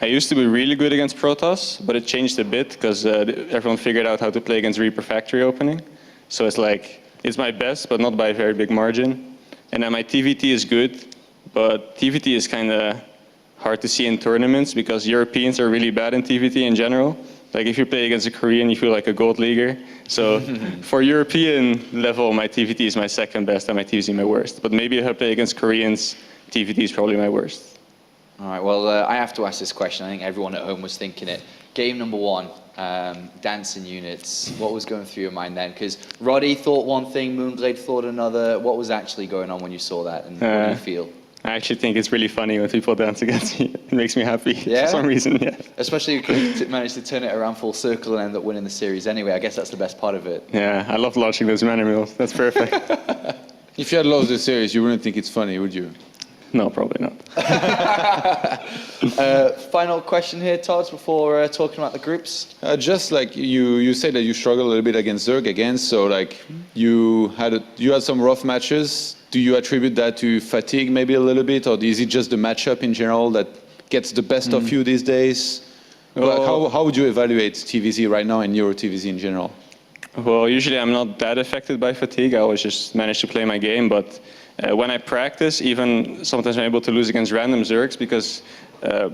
I used to be really good against Protoss, but it changed a bit because everyone figured out how to play against Reaper Factory opening. So it's like, it's my best, but not by a very big margin. And then my TVT is good, but TVT is kind of hard to see in tournaments because Europeans are really bad in TVT in general. Like, if you play against a Korean, you feel like a gold leaguer. So for European level, my TVT is my second best and my TVT my worst. But maybe if I play against Koreans, TVT is probably my worst. All right, well, I have to ask this question. I think everyone at home was thinking it. Game number one, dancing units. What was going through your mind then? Because Roddy thought one thing, Moonblade thought another. What was actually going on when you saw that, and what do you feel? I actually think it's really funny when people dance against me. It makes me happy for some reason, yeah. Especially if you managed to turn it around full circle and end up winning the series anyway. I guess that's the best part of it. Yeah, I love launching those mana mills. That's perfect. If you had lost the series, you wouldn't think it's funny, would you? No, probably not. Final question here, Todd, before talking about the groups. Just like you said that you struggled a little bit against Zerg again, so like you had some rough matches. Do you attribute that to fatigue maybe a little bit, or is it just the matchup in general that gets the best of you these days? Well, how would you evaluate TVZ right now and Euro TVZ in general? Well, usually I'm not that affected by fatigue. I always just manage to play my game, but when I practice, even sometimes I'm able to lose against random Zergs because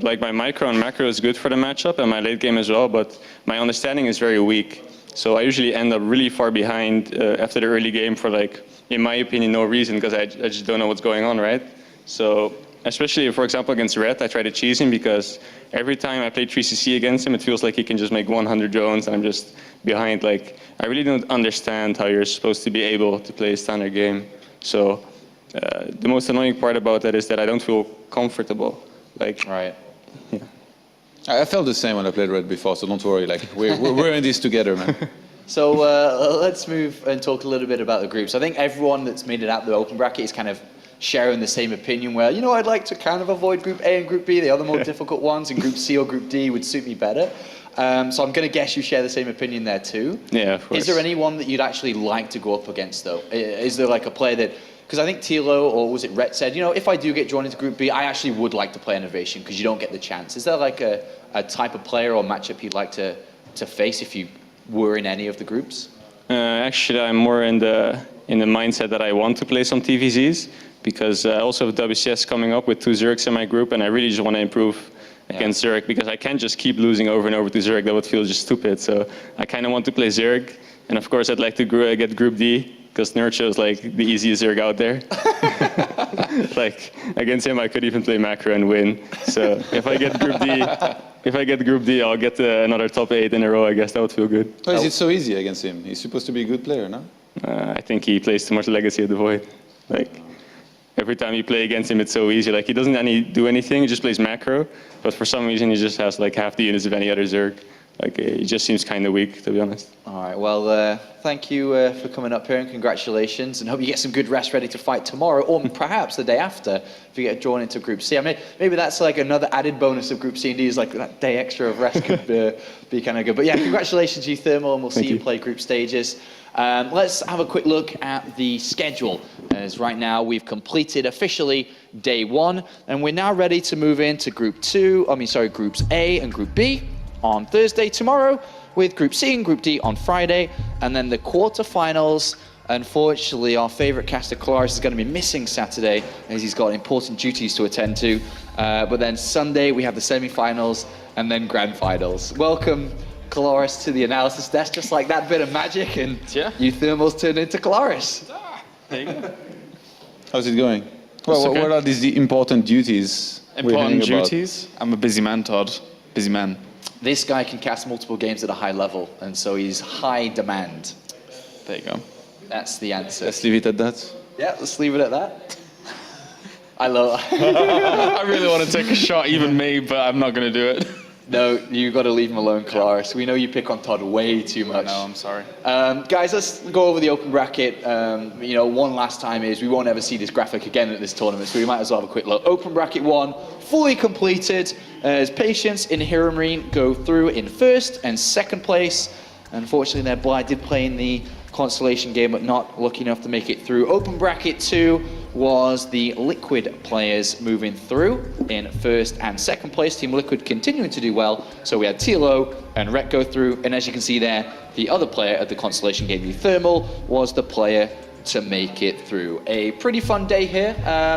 like my micro and macro is good for the matchup and my late game as well, but my understanding is very weak. So I usually end up really far behind after the early game for like, in my opinion, no reason, because I just don't know what's going on, right? So especially, for example, against Red, I try to cheese him because every time I play 3CC against him, it feels like he can just make 100 drones and I'm just behind. Like, I really don't understand how you're supposed to be able to play a standard game. So the most annoying part about that is that I don't feel comfortable. Like, Right. yeah. I felt the same when I played Red before, so don't worry. Like we're in this together, man. So let's move and talk a little bit about the groups. I think everyone that's made it out the open bracket is kind of sharing the same opinion where, you know, I'd like to kind of avoid Group A and Group B. They are the more difficult ones, and Group C or Group D would suit me better. So I'm going to guess you share the same opinion there too. Yeah, of course. Is there anyone that you'd actually like to go up against though? Is there like a player that, because I think TLO, or was it Rhett, said, you know, if I do get drawn into Group B, I actually would like to play Innovation because you don't get the chance. Is there like a type of player or matchup you'd like to face if you were in any of the groups? Actually, I'm more in the mindset that I want to play some TVZs because I also have WCS coming up with 2 Zurichs in my group, and I really just want to improve against Zurich because I can't just keep losing over and over to Zurich. That would feel just stupid. So I kind of want to play Zurich, and of course I'd like to get Group D because Nurcho is like the easiest Zurich out there. Like against him, I could even play macro and win. So if I get Group D, I'll get another top 8 in a row. I guess that would feel good. Why is it so easy against him? He's supposed to be a good player, no? I think he plays too much Legacy of the Void. Like every time you play against him, it's so easy. Like he doesn't do anything. He just plays macro, but for some reason he just has like half the units of any other Zerg. Like he just seems kind of weak, to be honest. All right, well, thank you for coming up here and congratulations, and hope you get some good rest ready to fight tomorrow, or perhaps the day after if you get drawn into Group C. I mean, maybe that's like another added bonus of Group C and D, is like that day extra of rest could be kind of good. But yeah, congratulations, uThermal, and we'll see you play group stages. Let's have a quick look at the schedule, as right now we've completed officially day 1, and we're now ready to move into Groups A and Group B on Thursday tomorrow, with Group C and Group D on Friday, and then the quarterfinals. Unfortunately, our favorite caster Claris is going to be missing Saturday as he's got important duties to attend to. But then Sunday we have the semi-finals and then grand finals. Welcome, Claris, to the analysis desk. Just like that bit of magic, and uThermal's turned into Claris. There you go. How's it going? Well, okay. what are the important duties? Important duties? I'm a busy man, Todd. Busy man. This guy can cast multiple games at a high level, and so he's high demand. There you go. That's the answer. Let's leave it at that. Yeah, let's leave it at that. I love I really want to take a shot, even me, but I'm not going to do it. No, you got to leave him alone, Claris. We know you pick on Todd way too much. No, I'm sorry. Guys, let's go over the open bracket. You know, one last time is we won't ever see this graphic again at this tournament, so we might as well have a quick look. Open bracket 1, fully completed, as Patience and Hiramreen go through in first and second place. Unfortunately, their Bly did play in the Constellation game, but not lucky enough to make it through. Open bracket 2 was the Liquid players moving through in first and second place. Team Liquid continuing to do well. So we had TLO and Rhett go through, and as you can see there, the other player at the Constellation game, uThermal, was the player to make it through. A pretty fun day here.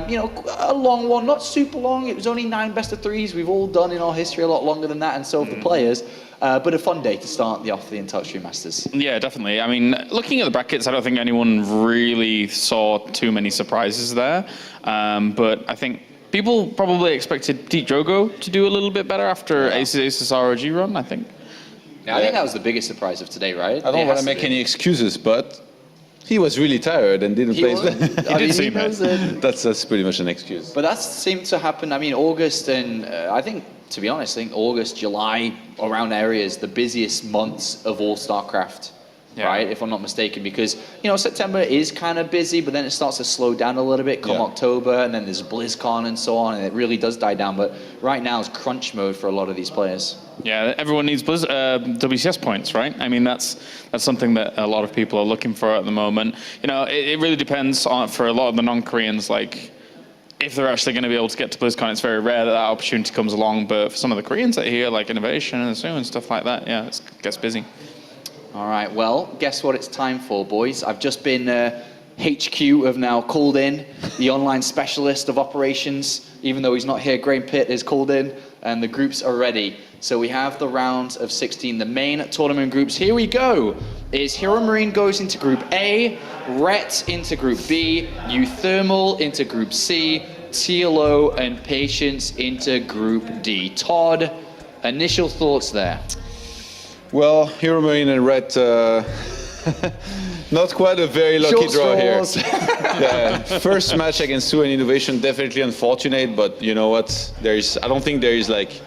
You know, a long one, not super long. It was only 9 best of 3s. We've all done in our history a lot longer than that, and so have the players. But a fun day to start off the Intel Masters. Yeah, definitely. I mean, looking at the brackets, I don't think anyone really saw too many surprises there. But I think people probably expected Pete Drogo to do a little bit better after Aces ROG run, I think. Yeah, I think that was the biggest surprise of today, right? I don't want to make any excuses, but he was really tired and didn't play. That's pretty much an excuse. But that seemed to happen. I mean, August and I think, to be honest, I think August, July, around areas, the busiest months of all StarCraft, right? If I'm not mistaken, because, you know, September is kind of busy, but then it starts to slow down a little bit come October, and then there's BlizzCon and so on, and it really does die down. But right now is crunch mode for a lot of these players. Yeah, everyone needs WCS points, right? I mean, that's something that a lot of people are looking for at the moment. You know, it really depends on, for a lot of the non-Koreans, like, if they're actually going to be able to get to BlizzCon. It's very rare that opportunity comes along, but for some of the Koreans that are here, like Innovation and Zoo and stuff like that, yeah, it gets busy. All right, well, guess what it's time for, boys? I've just been HQ have now called in the online specialist of operations. Even though he's not here, Graham Pitt is called in, and the groups are ready. So we have the round of 16, the main tournament groups. Here we go. Is Hero Marine goes into Group A, Rhett into Group B, uThermal into Group C, TLO and Patience into Group D. Todd, initial thoughts there? Well, Hero Marine and Red, not quite a very lucky draw here. Yeah, first match against Sue and Innovation, definitely unfortunate, but you know what? I don't think there is like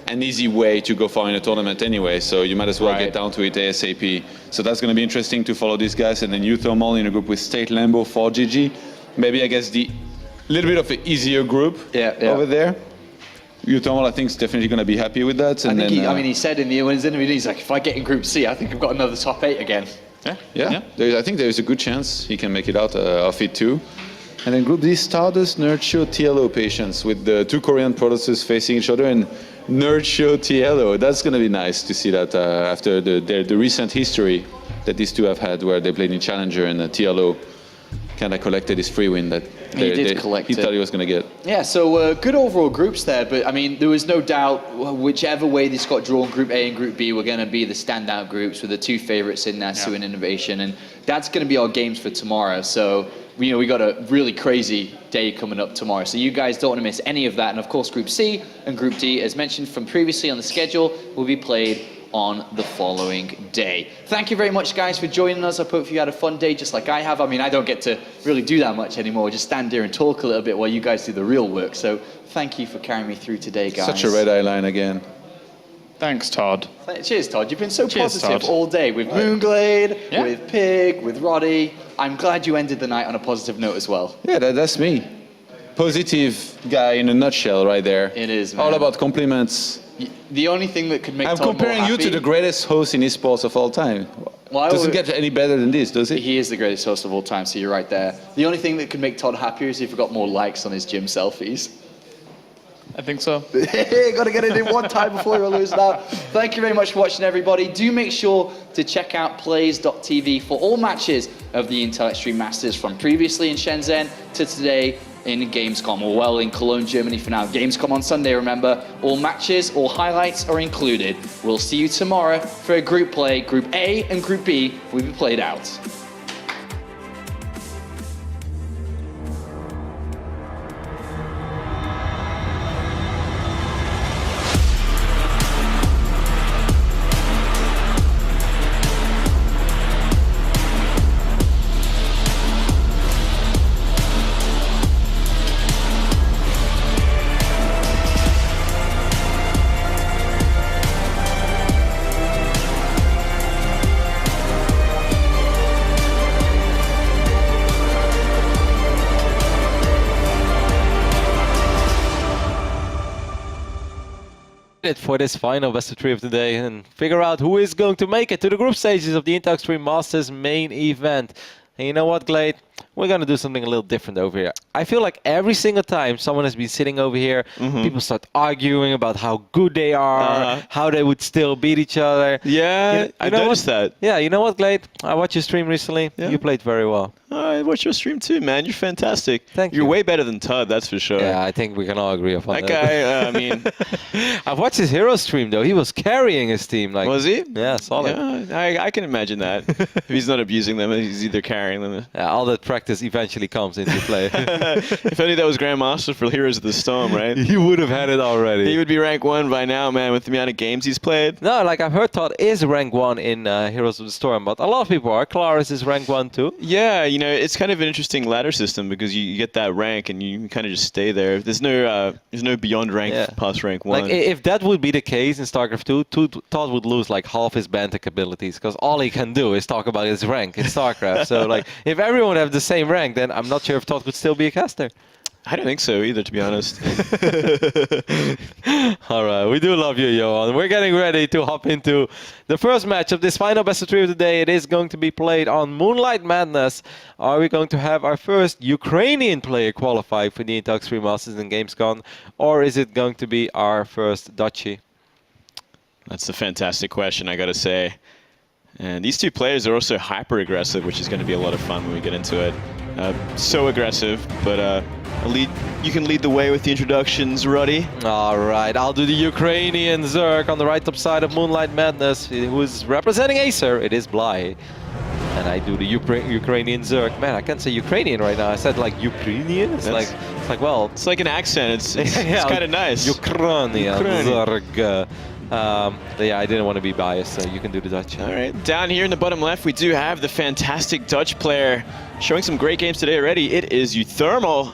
an easy way to go far in a tournament anyway, so you might as well get down to it ASAP. So that's going to be interesting to follow these guys, and then uThermal in a group with State Lambo, 4GG. Maybe, I guess, the little bit of an easier group over there. uThermal, I think, is definitely going to be happy with that. And he said in his interview, he's like, if I get in Group C, I think I've got another top 8 again. Yeah. I think there's a good chance he can make it out of it too. And then Group D, Stardust, Nerd Show, TLO Patience, with the two Korean producers facing each other, and Nerd Show, TLO. That's going to be nice to see that after the recent history that these two have had, where they played in Challenger and TLO kind of collected his free win that he thought he was going to get. Yeah, so good overall groups there, but I mean, there was no doubt whichever way this got drawn, Group A and Group B were going to be the standout groups with the two favorites in there, Sue and Innovation, and that's going to be our games for tomorrow. So, we got a really crazy day coming up tomorrow, so you guys don't want to miss any of that. And of course, Group C and Group D, as mentioned from previously on the schedule, will be played on the following day. Thank you very much, guys, for joining us. I hope you had a fun day just like I have. I mean, I don't get to really do that much anymore. Just stand here and talk a little bit while you guys do the real work. So thank you for carrying me through today, guys. Such a red eye line again. Thanks, Todd. Cheers, Todd. You've been so positive Todd. all day with Moonglade, with Pig, with Roddy. I'm glad you ended the night on a positive note as well. Yeah, that's me. Positive guy in a nutshell right there. It is, man. All about compliments. The only thing that could make I'm Todd comparing more you happy, to the greatest host in esports of all time. Well, doesn't get any better than this, does it? He is the greatest host of all time, so you're right there. The only thing that could make Todd happier is if he got more likes on his gym selfies. I think so. Got to get it in one time before we lose out. Thank you very much for watching, everybody. Do make sure to check out plays.tv for all matches of the Intel Extreme Masters from previously in Shenzhen to today in Gamescom, or well, in Cologne, Germany for now. Gamescom on Sunday, remember. All matches, all highlights are included. We'll see you tomorrow for a group play. Group A and Group B will be played out. For this final best of 3 of the day and figure out who is going to make it to the group stages of the Intel Extreme Masters main event. And you know what, Glade? We're going to do something a little different over here. I feel like every single time someone has been sitting over here, people start arguing about how good they are, how they would still beat each other. Yeah, I noticed that. Yeah, you know what, Glade? I watched your stream recently. Yeah. You played very well. I watched your stream too, man. You're fantastic. Thank you. You're way better than Todd, that's for sure. Yeah, I think we can all agree upon that. That guy, I mean... I've watched his hero stream, though. He was carrying his team. Like, was he? Yeah, solid. Yeah, I can imagine that. If he's not abusing them, he's either carrying them. Yeah, all that practice eventually comes into play. If only that was Grandmaster for Heroes of the Storm, right? He would have had it already. He would be rank 1 by now, man, with the amount of games he's played. No, like I've heard Todd is rank 1 in Heroes of the Storm, but a lot of people are. Claris is rank 1 too. Yeah, you know, it's kind of an interesting ladder system because you get that rank and you kind of just stay there. There's no beyond rank past rank 1. Like if that would be the case in StarCraft 2, Todd would lose like half his Bantic abilities because all he can do is talk about his rank in StarCraft. So like if everyone have the same rank, then I'm not sure if Todd could still be a caster. I don't think so either, to be honest. All right, we do love you, Johan. We're getting ready to hop into the first match of this final best of 3 of the day. It is going to be played on Moonlight Madness. Are we going to have our first Ukrainian player qualify for the Intel Extreme Masters in Gamescom, or is it going to be our first Dutchie? That's a fantastic question, I gotta say. And these two players are also hyper aggressive, which is going to be a lot of fun when we get into it. So aggressive, but you can lead the way with the introductions, Ruddy. All right, I'll do the Ukrainian Zerg on the right top side of Moonlight Madness, who is representing Acer. It is Bly. And I do the Ukrainian Zerg. Man, I can't say Ukrainian right now. I said like Ukrainian. It's like well, It's like an accent. It's yeah, kind of nice. Ukrainian Zerg. But yeah, I didn't want to be biased, so you can do the Dutch. All right, down here in the bottom left, we do have the fantastic Dutch player showing some great games today already. It is uThermal.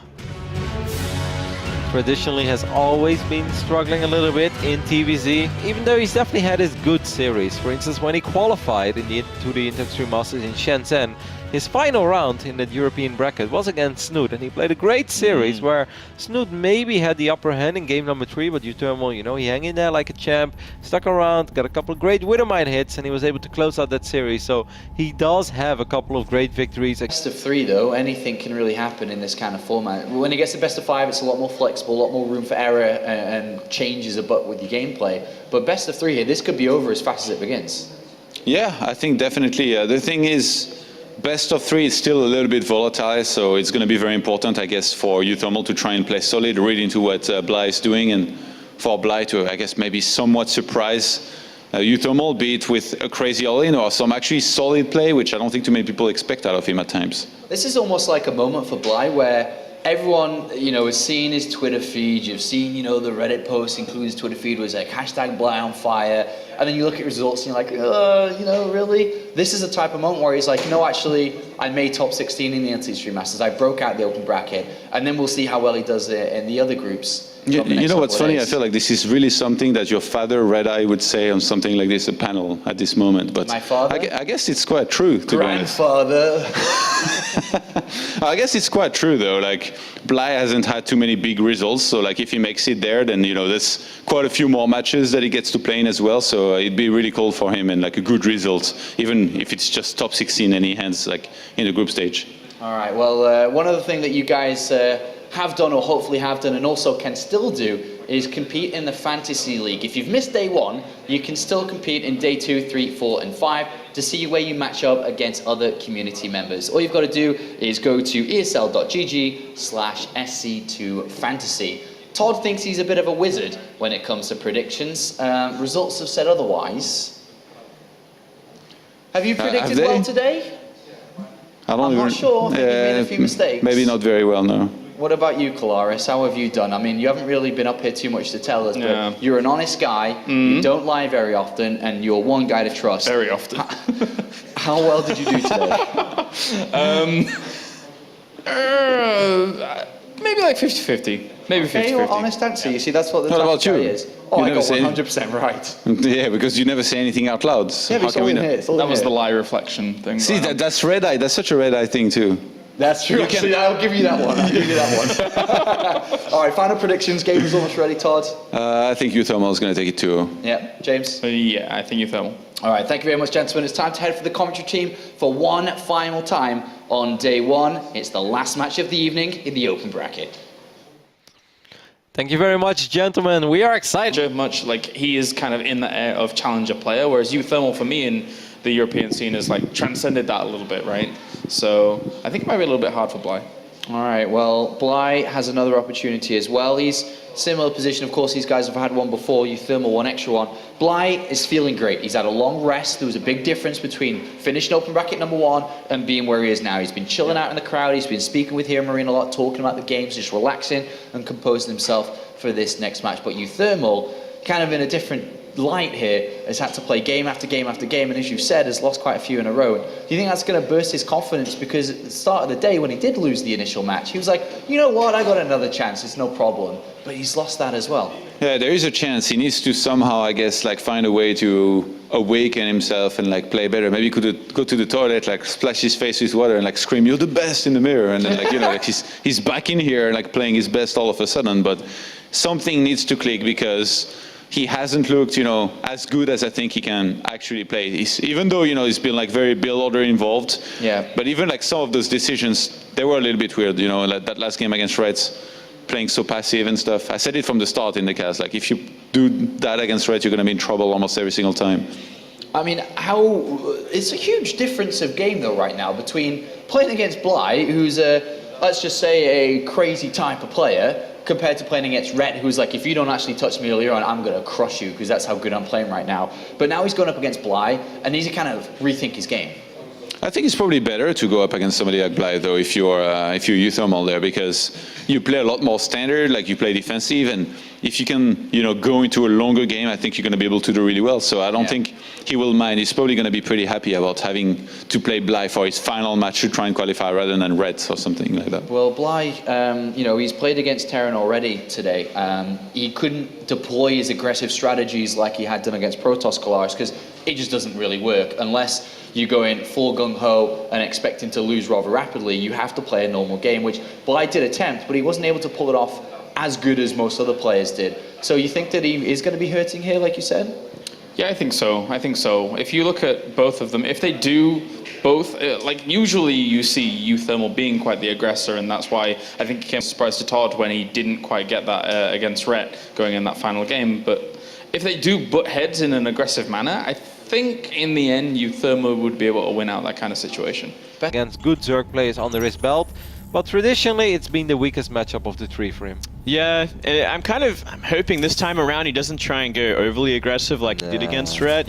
Traditionally has always been struggling a little bit in TVZ, even though he's definitely had his good series. For instance, when he qualified to the Inter Masters in Shenzhen, his final round in the European bracket was against Snoot, and he played a great series where Snoot maybe had the upper hand in game number 3, but uThermal, you know, he hung in there like a champ, stuck around, got a couple of great Widowmine hits, and he was able to close out that series. So he does have a couple of great victories. Best of 3 though, anything can really happen in this kind of format. When it gets to best of 5, it's a lot more flexible, a lot more room for error and changes a bit with your gameplay. But best of 3 here, this could be over as fast as it begins. Yeah, I think definitely. The thing is, best of 3 is still a little bit volatile, so it's going to be very important, I guess, for uThermal to try and play solid, read into what Bly is doing, and for Bly to, I guess, maybe somewhat surprise uThermal, be it with a crazy all-in or some actually solid play, which I don't think too many people expect out of him at times. This is almost like a moment for Bly where everyone, you know, has seen his Twitter feed, you've seen, you know, the Reddit posts, including his Twitter feed was like hashtag Bly on fire, and then you look at results and you're like, you know, really? This is the type of moment where he's like, no, actually, I made top 16 in the NT3 Masters, I broke out the open bracket, and then we'll see how well he does it in the other groups. You know what's funny? I feel like this is really something that your father, Red Eye, would say on something like this, a panel at this moment. But my father? I guess it's quite true, to be honest. Grandfather. I guess it's quite true, though. Like, Bly hasn't had too many big results, so like if he makes it there, then, you know, there's quite a few more matches that he gets to play in as well, so it'd be really cool for him and like a good result, even if it's just top 16 and he hands like in the group stage. All right, well, one other thing that you guys have done or hopefully have done and also can still do is compete in the Fantasy League. If you've missed day 1, you can still compete in day 2, 3, 4 and 5 to see where you match up against other community members. All you've got to do is go to esl.gg/sc2fantasy. Todd thinks he's a bit of a wizard when it comes to predictions. Results have said otherwise. Have you predicted well today? I'm not sure. Maybe you made a few mistakes. Maybe not very well, no. What about you, Colaris? How have you done? I mean, you haven't really been up here too much to tell us, but you're an honest guy, you don't lie very often, and you're one guy to trust. Very often. How well did you do today? Maybe like 50-50. Maybe 50-50. Okay, well, honest answer. You see, that's what the What about guy you? is. Oh, I got 100% right. Yeah, because you never say anything out loud. So Yeah, but how it's can all we in know? here. It's all That in was here. the lie reflection thing. See, that's Red Eye. That's such a Red Eye thing too. That's true. Actually, I'll give you that one. I'll give you that one. All right, final predictions. Game is almost ready, Todd. I think uThermal is going to take it too. Yeah, James? Yeah, I think uThermal. All right, thank you very much, gentlemen. It's time to head for the commentary team for one final time on day 1. It's the last match of the evening in the open bracket. Thank you very much, gentlemen. We are excited. Much like he is kind of in the air of challenger player, whereas uThermal for me in the European scene has like transcended that a little bit, right? So I think it might be a little bit hard for Bly. All right, well, Bly has another opportunity as well. He's similar position, of course, these guys have had one before, uThermal one extra one. Bly is feeling great. He's had a long rest. There was a big difference between finishing open bracket number 1 and being where he is now. He's been chilling out in the crowd. He's been speaking with Hero Marine a lot, talking about the games, just relaxing and composing himself for this next match. But uThermal, kind of in a different light here, has had to play game after game after game, and as you've said, has lost quite a few in a row. Do you think that's going to burst his confidence? Because at the start of the day, when he did lose the initial match, he was like, you know what, I got another chance, it's no problem. But he's lost that as well. Yeah, there is a chance. He needs to somehow, I guess, like find a way to awaken himself and like play better. Maybe he could go to the toilet, like splash his face with water and like scream, "You're the best" in the mirror, and then like, you know, like he's back in here like playing his best all of a sudden. But something needs to click because he hasn't looked, you know, as good as I think he can actually play. Even though, you know, he's been like very build order involved. Yeah. But even like some of those decisions, they were a little bit weird, you know, like that last game against Reds, playing so passive and stuff. I said it from the start in the cast, like if you do that against Reds, you're going to be in trouble almost every single time. I mean, it's a huge difference of game though right now between playing against Bly, who's let's just say a crazy type of player, compared to playing against Ret, who's like, if you don't actually touch me earlier on, I'm going to crush you, because that's how good I'm playing right now. But now he's going up against Bly, and needs to kind of rethink his game. I think it's probably better to go up against somebody like Bly, though, if you're uThermal there, because you play a lot more standard, like you play defensive, and if you can, go into a longer game, I think you're going to be able to do really well. So I don't think he will mind. He's probably going to be pretty happy about having to play Bly for his final match to try and qualify rather than Red or something like that. Well, Bly, he's played against Terran already today. He couldn't deploy his aggressive strategies like he had done against Protoss Kalaris, because it just doesn't really work unless you go in full gung-ho and expecting to lose rather rapidly. You have to play a normal game, which Bly did attempt, but he wasn't able to pull it off as good as most other players did. So you think that he is going to be hurting here, like you said? Yeah, I think so. If you look at both of them, if they do both, usually you see uThermal being quite the aggressor, and that's why I think he came surprised to Todd when he didn't quite get that against Ret going in that final game. But if they do butt heads in an aggressive manner, I think in the end uThermal would be able to win out that kind of situation. Against good Zerg players on the wrist belt, but traditionally it's been the weakest matchup of the three for him. Yeah, I'm hoping this time around he doesn't try and go overly aggressive like he did against Red.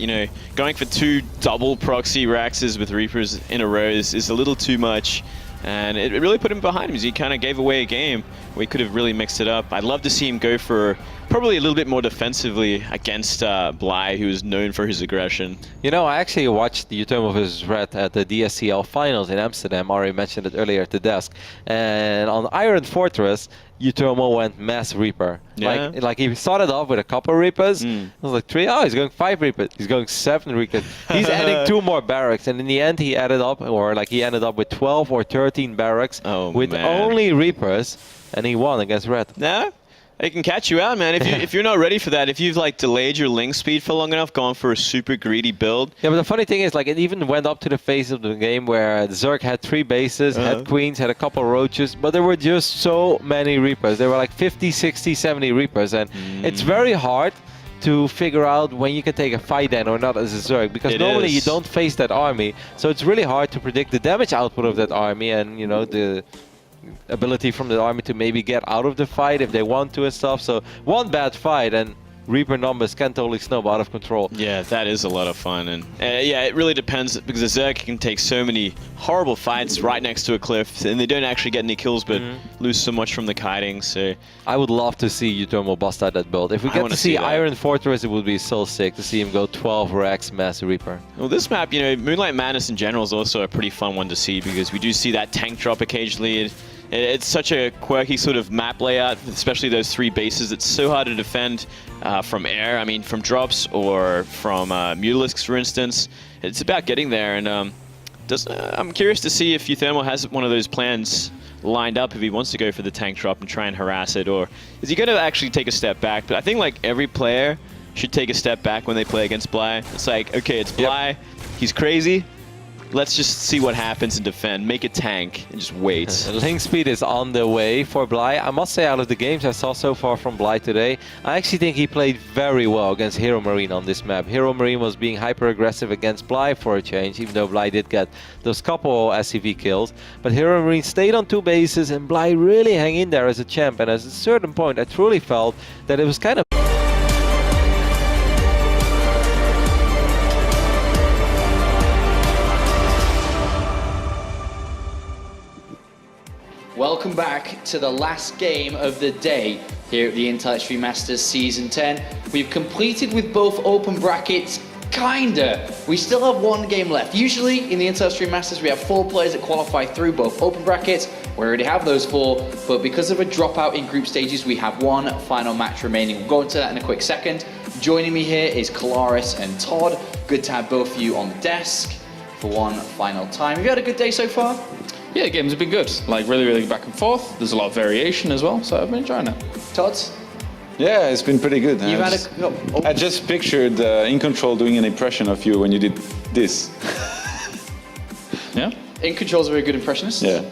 Going for 2 double proxy Raxes with Reapers in a row is a little too much. And it really put him behind him. He kind of gave away a game where he could have really mixed it up. I'd love to see him go for probably a little bit more defensively against Bly, who is known for his aggression. I actually watched the uThermal vs Red at the DSCL finals in Amsterdam. I already mentioned it earlier at the desk. And on Iron Fortress, uThermal went mass Reaper. Yeah. Like he started off with a couple Reapers. I was like 3. Oh, he's going 5 Reapers. He's going 7 Reapers. He's adding 2 more barracks, and in the end he ended up with 12 or 13 barracks with only Reapers, and he won against Red. No. It can catch you out, man. If you're not ready for that, if you've delayed your link speed for long enough, gone for a super greedy build. Yeah, but the funny thing is, it even went up to the phase of the game where Zerg had 3 bases, had queens, had a couple roaches, but there were just so many Reapers. There were 50, 60, 70 Reapers, and it's very hard to figure out when you can take a fight then or not as a Zerg, because normally you don't face that army, so it's really hard to predict the damage output of that army and the ability from the army to maybe get out of the fight if they want to and stuff. So one bad fight and Reaper numbers can totally snowball out of control. Yeah, that is a lot of fun, and yeah, it really depends, because the Zerg can take so many horrible fights right next to a cliff, and they don't actually get any kills, but lose so much from the kiting. So I would love to see uThermal bust out that build. If we get to see Iron Fortress, it would be so sick to see him go 12 Rax Mass Reaper. Well, this map, Moonlight Madness in general is also a pretty fun one to see, because we do see that tank drop occasionally. It's such a quirky sort of map layout, especially those 3 bases. It's so hard to defend from air, from drops or from Mutalisks, for instance. It's about getting there, and I'm curious to see if uThermal has one of those plans lined up if he wants to go for the tank drop and try and harass it, or is he going to actually take a step back? But I think every player should take a step back when they play against Bly. It's okay, it's Bly, he's crazy. Let's just see what happens and defend. Make a tank and just wait. Link speed is on the way for Bly. I must say, out of the games I saw so far from Bly today, I actually think he played very well against Hero Marine on this map. Hero Marine was being hyper aggressive against Bly for a change, even though Bly did get those couple SCV kills. But Hero Marine stayed on 2 bases and Bly really hung in there as a champ. And at a certain point, I truly felt that it was kind of Welcome back to the last game of the day here at the Intel Extreme Masters Season 10. We've completed with both open brackets, kinda. We still have 1 game left. Usually in the Intel Extreme Masters we have 4 players that qualify through both open brackets. We already have those 4, but because of a dropout in group stages we have 1 final match remaining. We'll go into that in a quick second. Joining me here is Kalaris and Todd. Good to have both of you on the desk for one final time. Have you had a good day so far? Yeah, the games have been good. Really, really back and forth. There's a lot of variation as well, so I've been enjoying it. Todd? Yeah, it's been pretty good. I just pictured In Control doing an impression of you when you did this. Yeah? In Control's a very good impressionist. Yeah.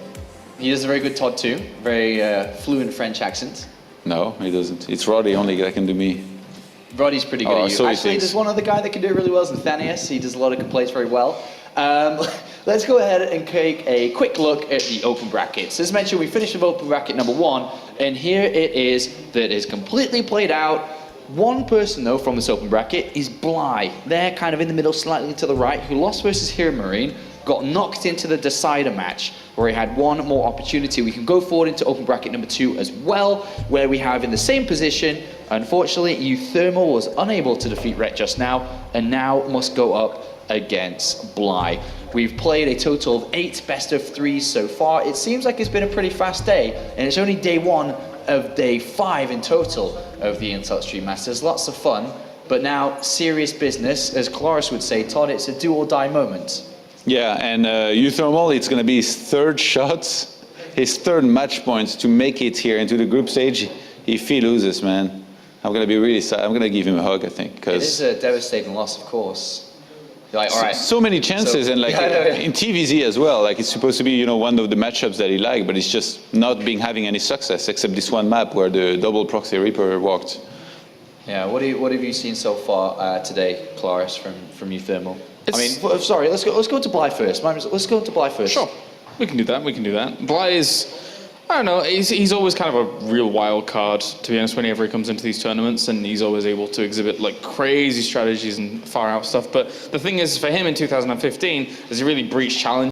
He does a very good Todd too. Very fluent French accent. No, he doesn't. It's Roddy only that can do me. Roddy's pretty good at you. So Actually, there's one other guy that can do it really well, is Nathanias. He does a lot of complaints very well. Let's go ahead and take a quick look at the open brackets. As mentioned, we finished with open bracket number 1, and here it is that is completely played out. One person, though, from this open bracket is Bly. They're kind of in the middle, slightly to the right, who lost versus Hero Marine, got knocked into the decider match, where he had one more opportunity. We can go forward into open bracket number 2 as well, where we have in the same position, unfortunately, uThermal was unable to defeat Rhett just now, and now must go up against Bly. We've played a total of 8 best of 3s so far. It seems like it's been a pretty fast day, and it's only day 1 of day 5 in total of the Intel Extreme Masters. Lots of fun, but now serious business. As Cloris would say, Todd, it's a do or die moment. Yeah, and uThermal, it's going to be his 3rd shot, his 3rd match points to make it here into the group stage. If he loses, man, I'm going to be really sad. I'm going to give him a hug, I think. It is a devastating loss, of course. You're like, all right. So many chances, So- and like in TVZ as well. Like it's supposed to be, one of the matchups that he liked, but it's just not having any success except this one map where the double proxy Reaper worked. Yeah, what have you seen so far today, Cloris, from uThermal? It's- Sorry, let's go to Bly first. Let's go to Bly first. Sure, we can do that. Bly is, I don't know, he's always kind of a real wild card, to be honest, whenever he comes into these tournaments, and he's always able to exhibit like crazy strategies and far out stuff. But the thing is, for him in 2015, is he really breached challenge.